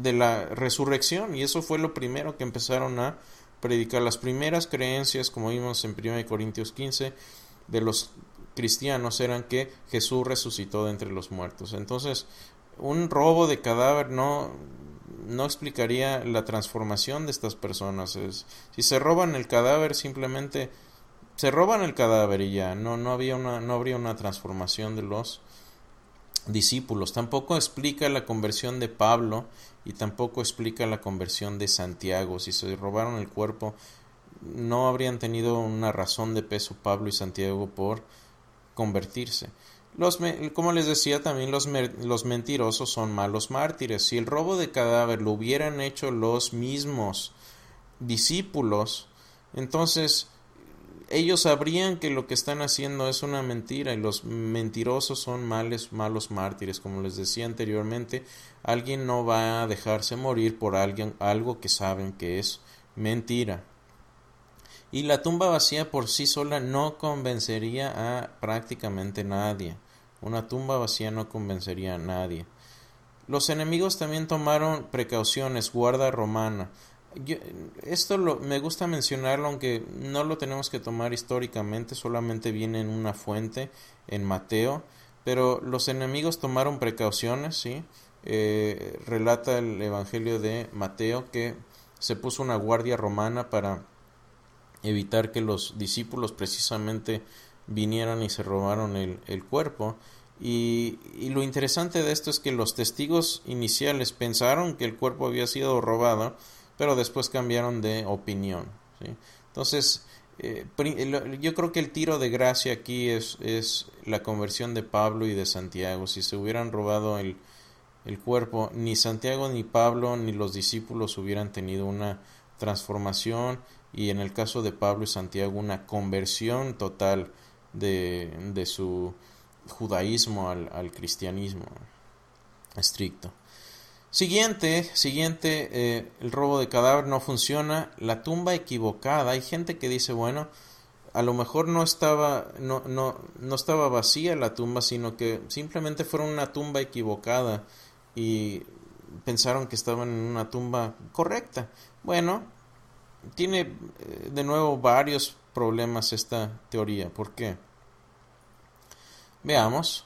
A: la resurrección, y eso fue lo primero que empezaron a predicar. Las primeras creencias, como vimos en 1 Corintios 15, de los cristianos eran que Jesús resucitó de entre los muertos. Entonces, un robo de cadáver no explicaría la transformación de estas personas. Si se roban el cadáver, simplemente se roban el cadáver y ya, no habría una transformación de los discípulos. Tampoco explica la conversión de Pablo y tampoco explica la conversión de Santiago. Si se robaron el cuerpo, no habrían tenido una razón de peso Pablo y Santiago por convertirse. Como les decía, también los mentirosos son malos mártires. Si el robo de cadáver lo hubieran hecho los mismos discípulos, entonces ellos sabrían que lo que están haciendo es una mentira y los mentirosos son malos mártires, como les decía anteriormente. Alguien no va a dejarse morir por algo que saben que es mentira. Y la tumba vacía por sí sola no convencería a prácticamente nadie. Una tumba vacía no convencería a nadie. Los enemigos también tomaron precauciones, guarda romana. Me gusta mencionarlo, aunque no lo tenemos que tomar históricamente, solamente viene en una fuente, en Mateo, pero los enemigos tomaron precauciones, ¿sí? Relata el Evangelio de Mateo que se puso una guardia romana para evitar que los discípulos precisamente vinieran y se robaron el cuerpo. Y lo interesante de esto es que los testigos iniciales pensaron que el cuerpo había sido robado, pero después cambiaron de opinión, ¿sí? Entonces, yo creo que el tiro de gracia aquí es la conversión de Pablo y de Santiago. Si se hubieran robado el cuerpo, ni Santiago ni Pablo ni los discípulos hubieran tenido una transformación, y en el caso de Pablo y Santiago una conversión total de su judaísmo al cristianismo estricto. Siguiente, el robo de cadáver no funciona. La tumba equivocada. Hay gente que dice, bueno, a lo mejor no estaba vacía la tumba, sino que simplemente fueron una tumba equivocada y pensaron que estaban en una tumba correcta. Bueno, tiene de nuevo varios problemas esta teoría. ¿Por qué? Veamos.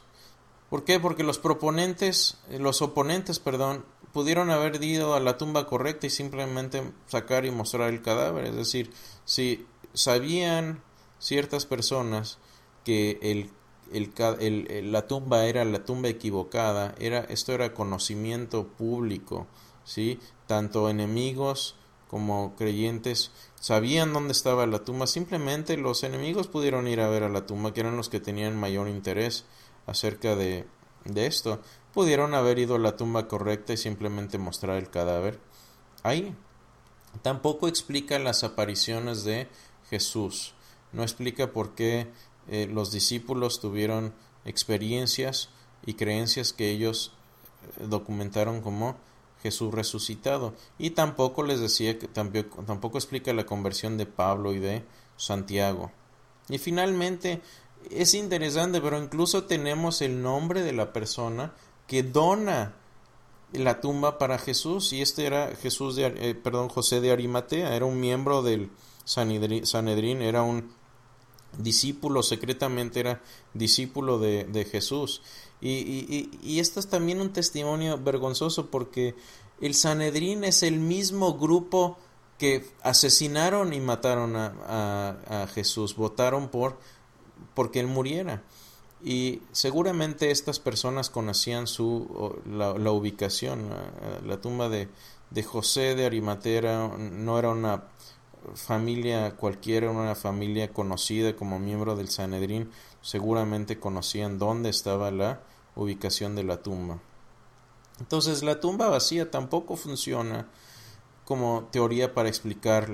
A: ¿Por qué? Porque los oponentes, pudieron haber ido a la tumba correcta y simplemente sacar y mostrar el cadáver. Es decir, si sabían ciertas personas que la tumba era la tumba equivocada, esto era conocimiento público, ¿sí? Tanto enemigos como creyentes sabían dónde estaba la tumba. Simplemente los enemigos pudieron ir a ver a la tumba, que eran los que tenían mayor interés acerca de esto. Pudieron haber ido a la tumba correcta y simplemente mostrar el cadáver ahí. Tampoco explica las apariciones de Jesús. No explica por qué los discípulos tuvieron experiencias y creencias que ellos documentaron como Jesús resucitado. Y tampoco les decía que tampoco explica la conversión de Pablo y de Santiago. Y finalmente es interesante, pero incluso tenemos el nombre de la persona que dona la tumba para Jesús, y este era José de Arimatea. Era un miembro del Sanedrín, era un discípulo, secretamente era discípulo de Jesús. Y esto es también un testimonio vergonzoso, porque el Sanedrín es el mismo grupo que asesinaron y mataron a Jesús. Votaron porque él muriera. Y seguramente estas personas conocían la ubicación. La tumba de José de Arimatea no era una familia cualquiera, una familia conocida como miembro del Sanedrín. Seguramente conocían dónde estaba la ubicación de la tumba. Entonces, la tumba vacía tampoco funciona como teoría para explicar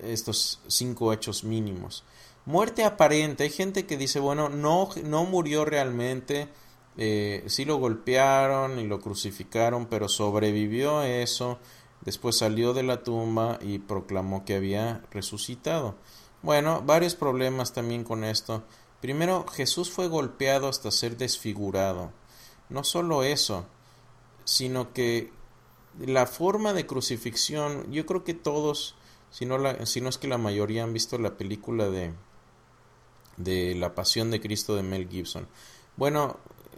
A: estos 5 hechos mínimos. Muerte aparente. Hay gente que dice, bueno, no murió realmente, sí lo golpearon y lo crucificaron, pero sobrevivió a eso. Después salió de la tumba y proclamó que había resucitado. Bueno, varios problemas también con esto. Primero, Jesús fue golpeado hasta ser desfigurado. No solo eso, sino que la forma de crucifixión, yo creo que todos, si no es que la mayoría, han visto la película de La Pasión de Cristo de Mel Gibson. Bueno,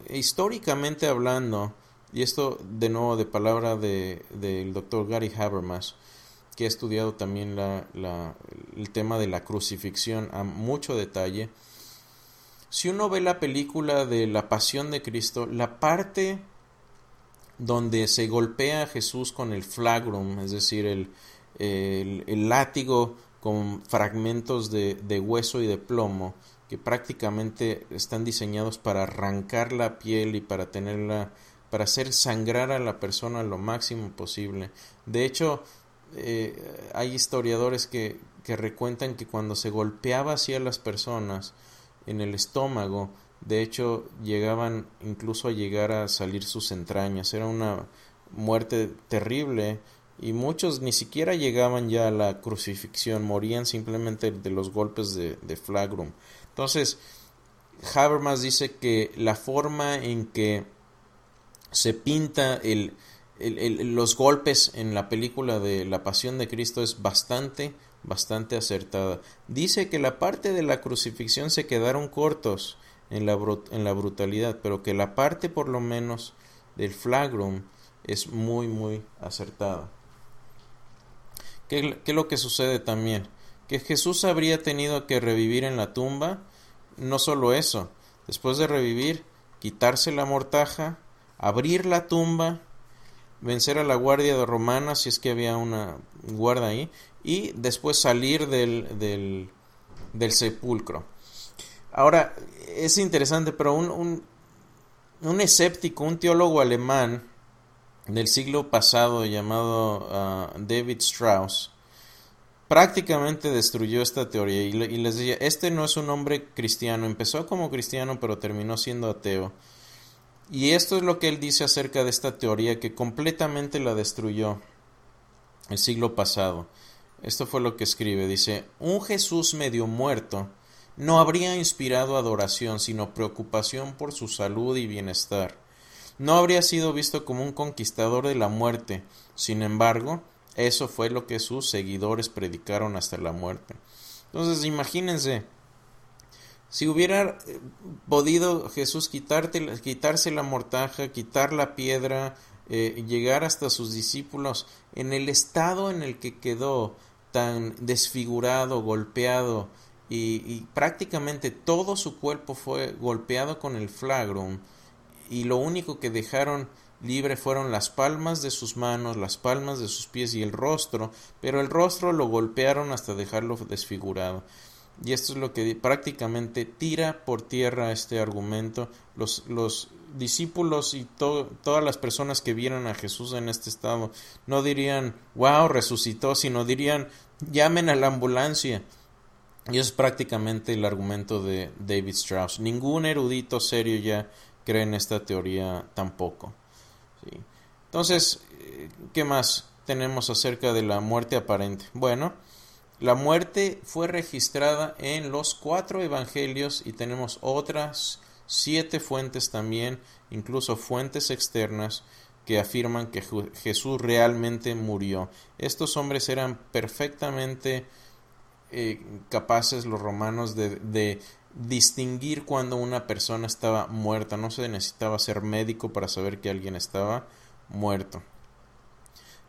A: históricamente hablando, y esto de nuevo de palabra del doctor Gary Habermas, que ha estudiado también el tema de la crucifixión a mucho detalle. Si uno ve la película de La Pasión de Cristo, la parte donde se golpea a Jesús con el flagrum, es decir, el látigo con fragmentos de hueso y de plomo, que prácticamente están diseñados para arrancar la piel y para hacer sangrar a la persona lo máximo posible. De hecho, hay historiadores que recuentan que cuando se golpeaba así a las personas en el estómago, de hecho llegaban incluso a llegar a salir sus entrañas. Era una muerte terrible y muchos ni siquiera llegaban ya a la crucifixión, morían simplemente de los golpes de flagrum. Entonces Habermas dice que la forma en que se pinta los golpes en la película de La Pasión de Cristo es bastante acertada. Dice que la parte de la crucifixión se quedaron cortos en la brutalidad, pero que la parte por lo menos del flagrum es muy acertada. ¿Qué es lo que sucede también? Que Jesús habría tenido que revivir en la tumba. No solo eso, después de revivir, quitarse la mortaja, abrir la tumba, vencer a la guardia romana si es que había una guarda ahí, y después salir del sepulcro. Ahora, es interesante, pero un escéptico, un teólogo alemán del siglo pasado llamado David Strauss, prácticamente destruyó esta teoría y les decía, este no es un hombre cristiano, empezó como cristiano pero terminó siendo ateo. Y esto es lo que él dice acerca de esta teoría que completamente la destruyó el siglo pasado. Esto fue lo que escribe, dice, un Jesús medio muerto no habría inspirado adoración, sino preocupación por su salud y bienestar. No habría sido visto como un conquistador de la muerte, sin embargo, eso fue lo que sus seguidores predicaron hasta la muerte. Entonces, imagínense, si hubiera podido Jesús quitarse la mortaja, quitar la piedra, llegar hasta sus discípulos, en el estado en el que quedó, tan desfigurado, golpeado, y prácticamente todo su cuerpo fue golpeado con el flagrum, y lo único que dejaron libre fueron las palmas de sus manos, las palmas de sus pies y el rostro, pero el rostro lo golpearon hasta dejarlo desfigurado. Y esto es lo que prácticamente tira por tierra este argumento. Los discípulos y todas las personas que vieron a Jesús en este estado no dirían, wow, resucitó, sino dirían, llamen a la ambulancia. Y eso es prácticamente el argumento de David Strauss. Ningún erudito serio ya cree en esta teoría tampoco. ¿Sí? Entonces, ¿qué más tenemos acerca de la muerte aparente? Bueno, la muerte fue registrada en los 4 evangelios y tenemos otras 7 fuentes también, incluso fuentes externas, que afirman que Jesús realmente murió. Estos hombres eran perfectamente capaces, los romanos, de distinguir cuando una persona estaba muerta. No se necesitaba ser médico para saber que alguien estaba muerto.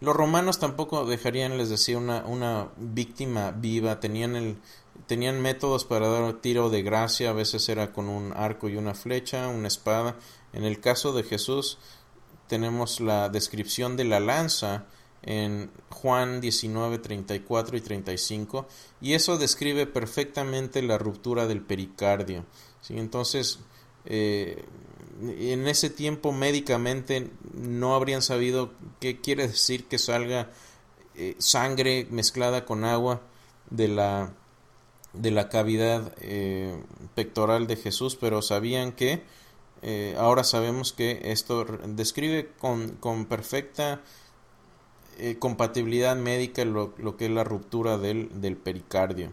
A: Los romanos tampoco dejarían, les decía, una víctima viva. Tenían métodos para dar tiro de gracia. A veces era con un arco y una flecha, una espada. En el caso de Jesús tenemos la descripción de la lanza en Juan 19, 34 y 35, y eso describe perfectamente la ruptura del pericardio. ¿Sí? Entonces, en ese tiempo médicamente no habrían sabido qué quiere decir que salga sangre mezclada con agua de la cavidad pectoral de Jesús, pero sabían que ahora sabemos que esto describe con perfecta compatibilidad médica lo que es la ruptura del pericardio.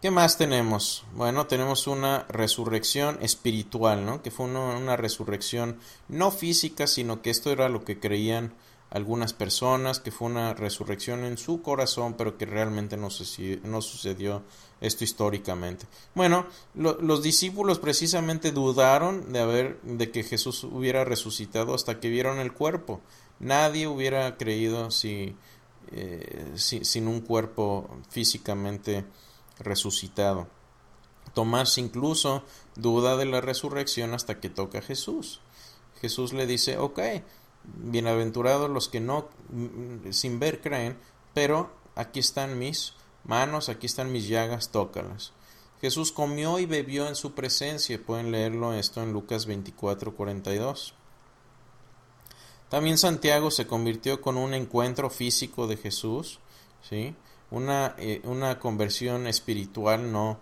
A: ¿Qué más tenemos? Bueno, tenemos una resurrección espiritual, ¿no? Que fue una resurrección no física, sino que esto era lo que creían algunas personas, que fue una resurrección en su corazón, pero que realmente no sucedió esto históricamente. Bueno, los discípulos precisamente dudaron de que Jesús hubiera resucitado hasta que vieron el cuerpo. Nadie hubiera creído sin un cuerpo físicamente resucitado. Tomás incluso duda de la resurrección hasta que toca a Jesús. Jesús le dice, ok, bienaventurados los que no sin ver creen, pero aquí están mis manos, aquí están mis llagas, tócalas. Jesús comió y bebió en su presencia. Pueden leerlo esto en Lucas 24:42. También Santiago se convirtió con un encuentro físico de Jesús, ¿sí? Una conversión espiritual no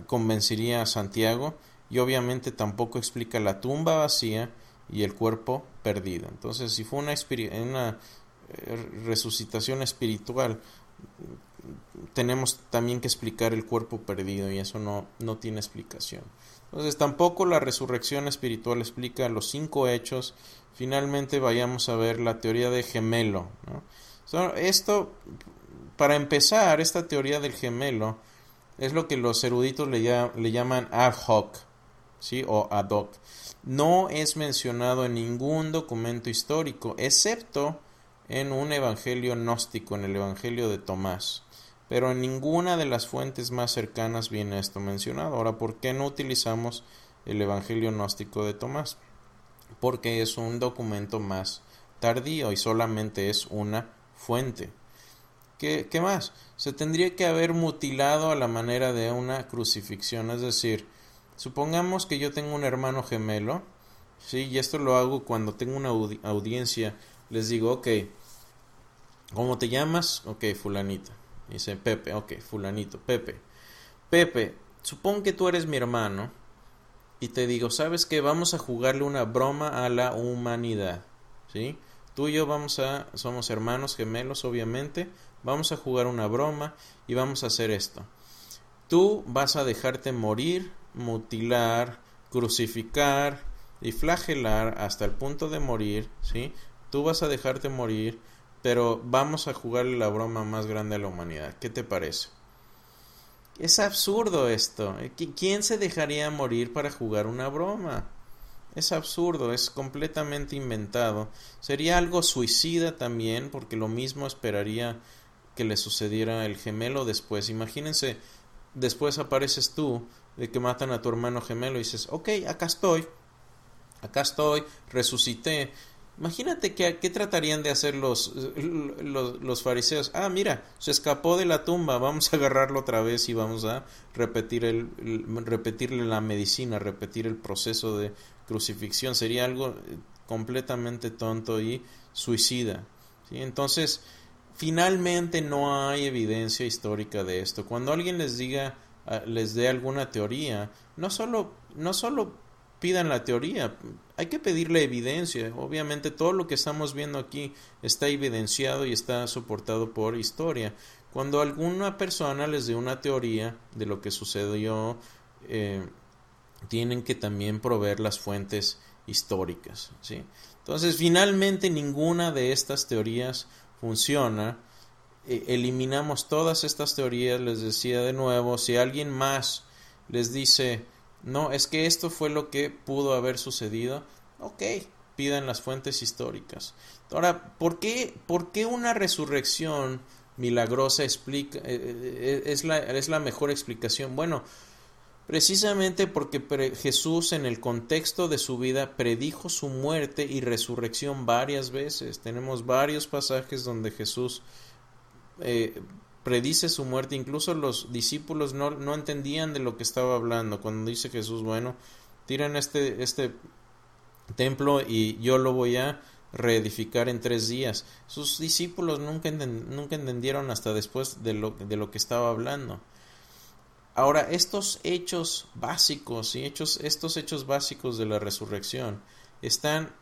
A: convencería a Santiago, y obviamente tampoco explica la tumba vacía y el cuerpo perdido. Entonces, si fue una resucitación espiritual, tenemos también que explicar el cuerpo perdido, y eso no tiene explicación. Entonces, tampoco la resurrección espiritual explica los 5 hechos. Finalmente vayamos a ver la teoría de gemelo, ¿no? Para empezar, esta teoría del gemelo es lo que los eruditos le llaman ad hoc, ¿sí? O ad hoc. No es mencionado en ningún documento histórico, excepto en un evangelio gnóstico, en el evangelio de Tomás. Pero en ninguna de las fuentes más cercanas viene esto mencionado. Ahora, ¿por qué no utilizamos el evangelio gnóstico de Tomás? Porque es un documento más tardío y solamente es una fuente. ¿Qué más? Se tendría que haber mutilado a la manera de una crucifixión. Es decir, supongamos que yo tengo un hermano gemelo, ¿sí? Y esto lo hago cuando tengo una audiencia. Les digo, ok, ¿cómo te llamas? Ok, fulanito. Dice Pepe, ok, fulanito, Pepe. Pepe, supón que tú eres mi hermano y te digo, ¿sabes qué? Vamos a jugarle una broma a la humanidad, ¿sí? Tú y yo somos hermanos gemelos, obviamente. Vamos a jugar una broma y vamos a hacer esto. Tú vas a dejarte morir, mutilar, crucificar y flagelar hasta el punto de morir, ¿sí? Tú vas a dejarte morir, pero vamos a jugarle la broma más grande a la humanidad. ¿Qué te parece? Es absurdo esto. ¿Quién se dejaría morir para jugar una broma? Es absurdo, es completamente inventado. Sería algo suicida también, porque lo mismo esperaría que le sucediera el gemelo después. Imagínense, después apareces tú de que matan a tu hermano gemelo y dices, ok, acá estoy, resucité. Imagínate qué tratarían de hacer los fariseos. Ah, mira, se escapó de la tumba, vamos a agarrarlo otra vez y vamos a repetirle la medicina, repetir el proceso de crucifixión. Sería algo completamente tonto y suicida, ¿sí? Entonces, finalmente no hay evidencia histórica de esto. Cuando alguien les dé alguna teoría, no solo pidan la teoría, hay que pedirle evidencia. Obviamente todo lo que estamos viendo aquí está evidenciado y está soportado por historia. Cuando alguna persona les dé una teoría de lo que sucedió, tienen que también proveer las fuentes históricas, ¿sí? Entonces, finalmente ninguna de estas teorías funciona. Eliminamos todas estas teorías. Les decía de nuevo, si alguien más les dice, no, es que esto fue lo que pudo haber sucedido, ok, pidan las fuentes históricas. Ahora, ¿por qué una resurrección milagrosa es la mejor explicación? Bueno, precisamente porque Jesús, en el contexto de su vida, predijo su muerte y resurrección varias veces. Tenemos varios pasajes donde Jesús predice su muerte. Incluso los discípulos no entendían de lo que estaba hablando. Cuando dice Jesús, bueno, tiren este templo y yo lo voy a reedificar en 3 días. Sus discípulos nunca entendieron hasta después de lo que estaba hablando. Ahora, estos hechos básicos estos hechos básicos de la resurrección están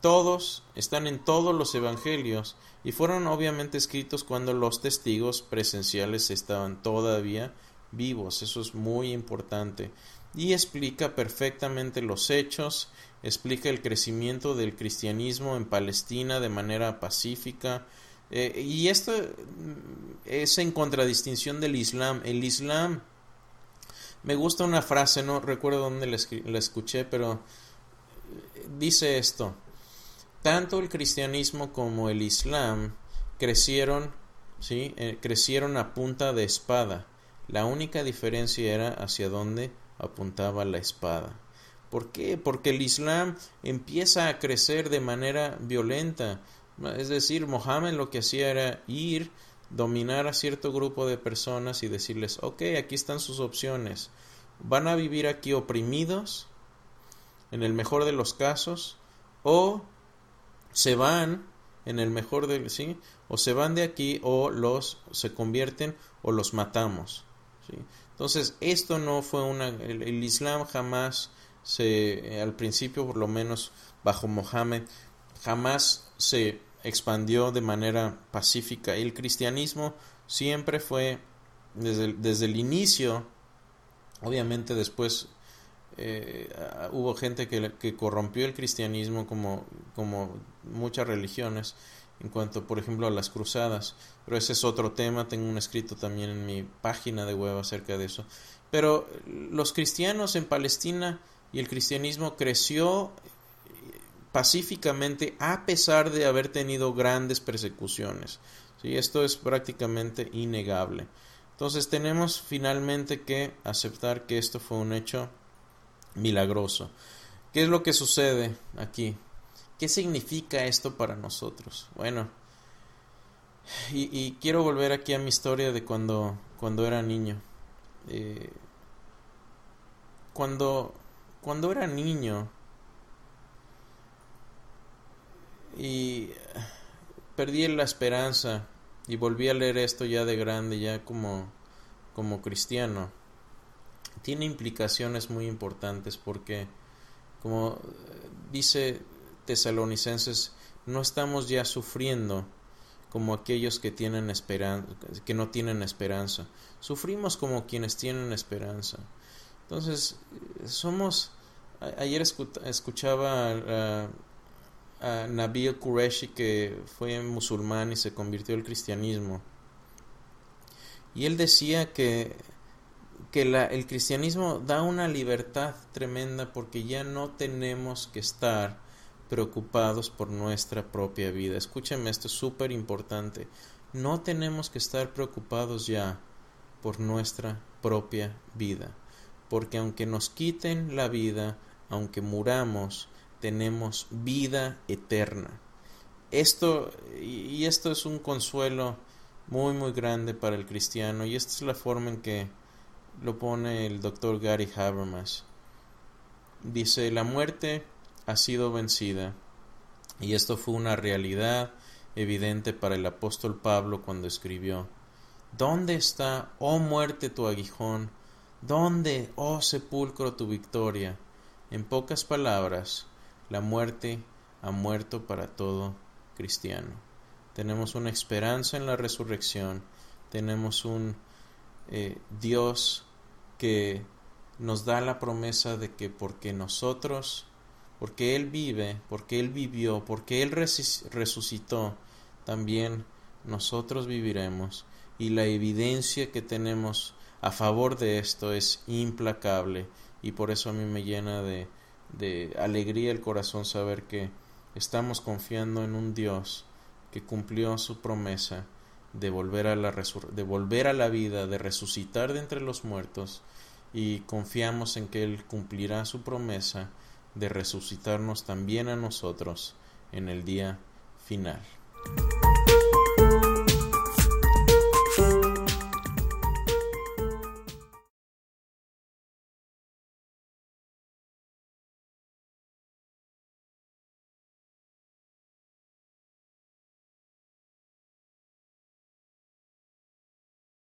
A: en todos los evangelios y fueron obviamente escritos cuando los testigos presenciales estaban todavía vivos. Eso es muy importante y explica perfectamente los hechos, explica el crecimiento del cristianismo en Palestina de manera pacífica, y esto es en contradistinción del Islam. El Islam, me gusta una frase, no recuerdo dónde la escuché, pero dice esto: tanto el cristianismo como el Islam crecieron a punta de espada. La única diferencia era hacia dónde apuntaba la espada. ¿Por qué? Porque el Islam empieza a crecer de manera violenta. Es decir, Mohammed lo que hacía era dominar a cierto grupo de personas y decirles, ok, aquí están sus opciones. Van a vivir aquí oprimidos, en el mejor de los casos, o se van en el mejor de, ¿sí? O se van de aquí o se convierten o los matamos, ¿sí? Entonces, esto no fue el Islam jamás al principio por lo menos bajo Mohammed, jamás se expandió de manera pacífica. El cristianismo siempre fue, desde el inicio, obviamente después hubo gente que corrompió el cristianismo como muchas religiones, en cuanto por ejemplo a las cruzadas, pero ese es otro tema. Tengo un escrito también en mi página de web acerca de eso. Pero los cristianos en Palestina y el cristianismo creció pacíficamente a pesar de haber tenido grandes persecuciones, ¿sí? Esto es prácticamente innegable. Entonces tenemos finalmente que aceptar que esto fue un hecho milagroso. ¿Qué es lo que sucede aquí? ¿Qué significa esto para nosotros? Bueno, y quiero volver aquí a mi historia de cuando era niño. Cuando era niño y perdí la esperanza y volví a leer esto ya de grande, ya como cristiano, tiene implicaciones muy importantes porque, como dice Tesalonicenses, no estamos ya sufriendo como aquellos que no tienen esperanza. Sufrimos como quienes tienen esperanza. Entonces, ayer escuchaba a Nabil Qureshi, que fue musulmán y se convirtió al cristianismo, y él decía que el cristianismo da una libertad tremenda porque ya no tenemos que estar preocupados por nuestra propia vida. Escúcheme, esto es súper importante. No tenemos que estar preocupados ya por nuestra propia vida, porque aunque nos quiten la vida, aunque muramos, tenemos vida eterna. Esto es un consuelo muy muy grande para el cristiano, y esta es la forma en que lo pone el doctor Gary Habermas. Dice: la muerte ha sido vencida, y esto fue una realidad evidente para el apóstol Pablo cuando escribió: ¿dónde está, oh muerte, tu aguijón? ¿Dónde, oh sepulcro, tu victoria? En pocas palabras, la muerte ha muerto para todo cristiano. Tenemos una esperanza en la resurrección, tenemos un Dios que nos da la promesa de que porque Él vive, porque Él vivió, porque Él resucitó, también nosotros viviremos, y la evidencia que tenemos a favor de esto es implacable, y por eso a mí me llena de alegría el corazón saber que estamos confiando en un Dios que cumplió su promesa de volver a la vida, de resucitar de entre los muertos, y confiamos en que Él cumplirá su promesa de resucitarnos también a nosotros en el día final.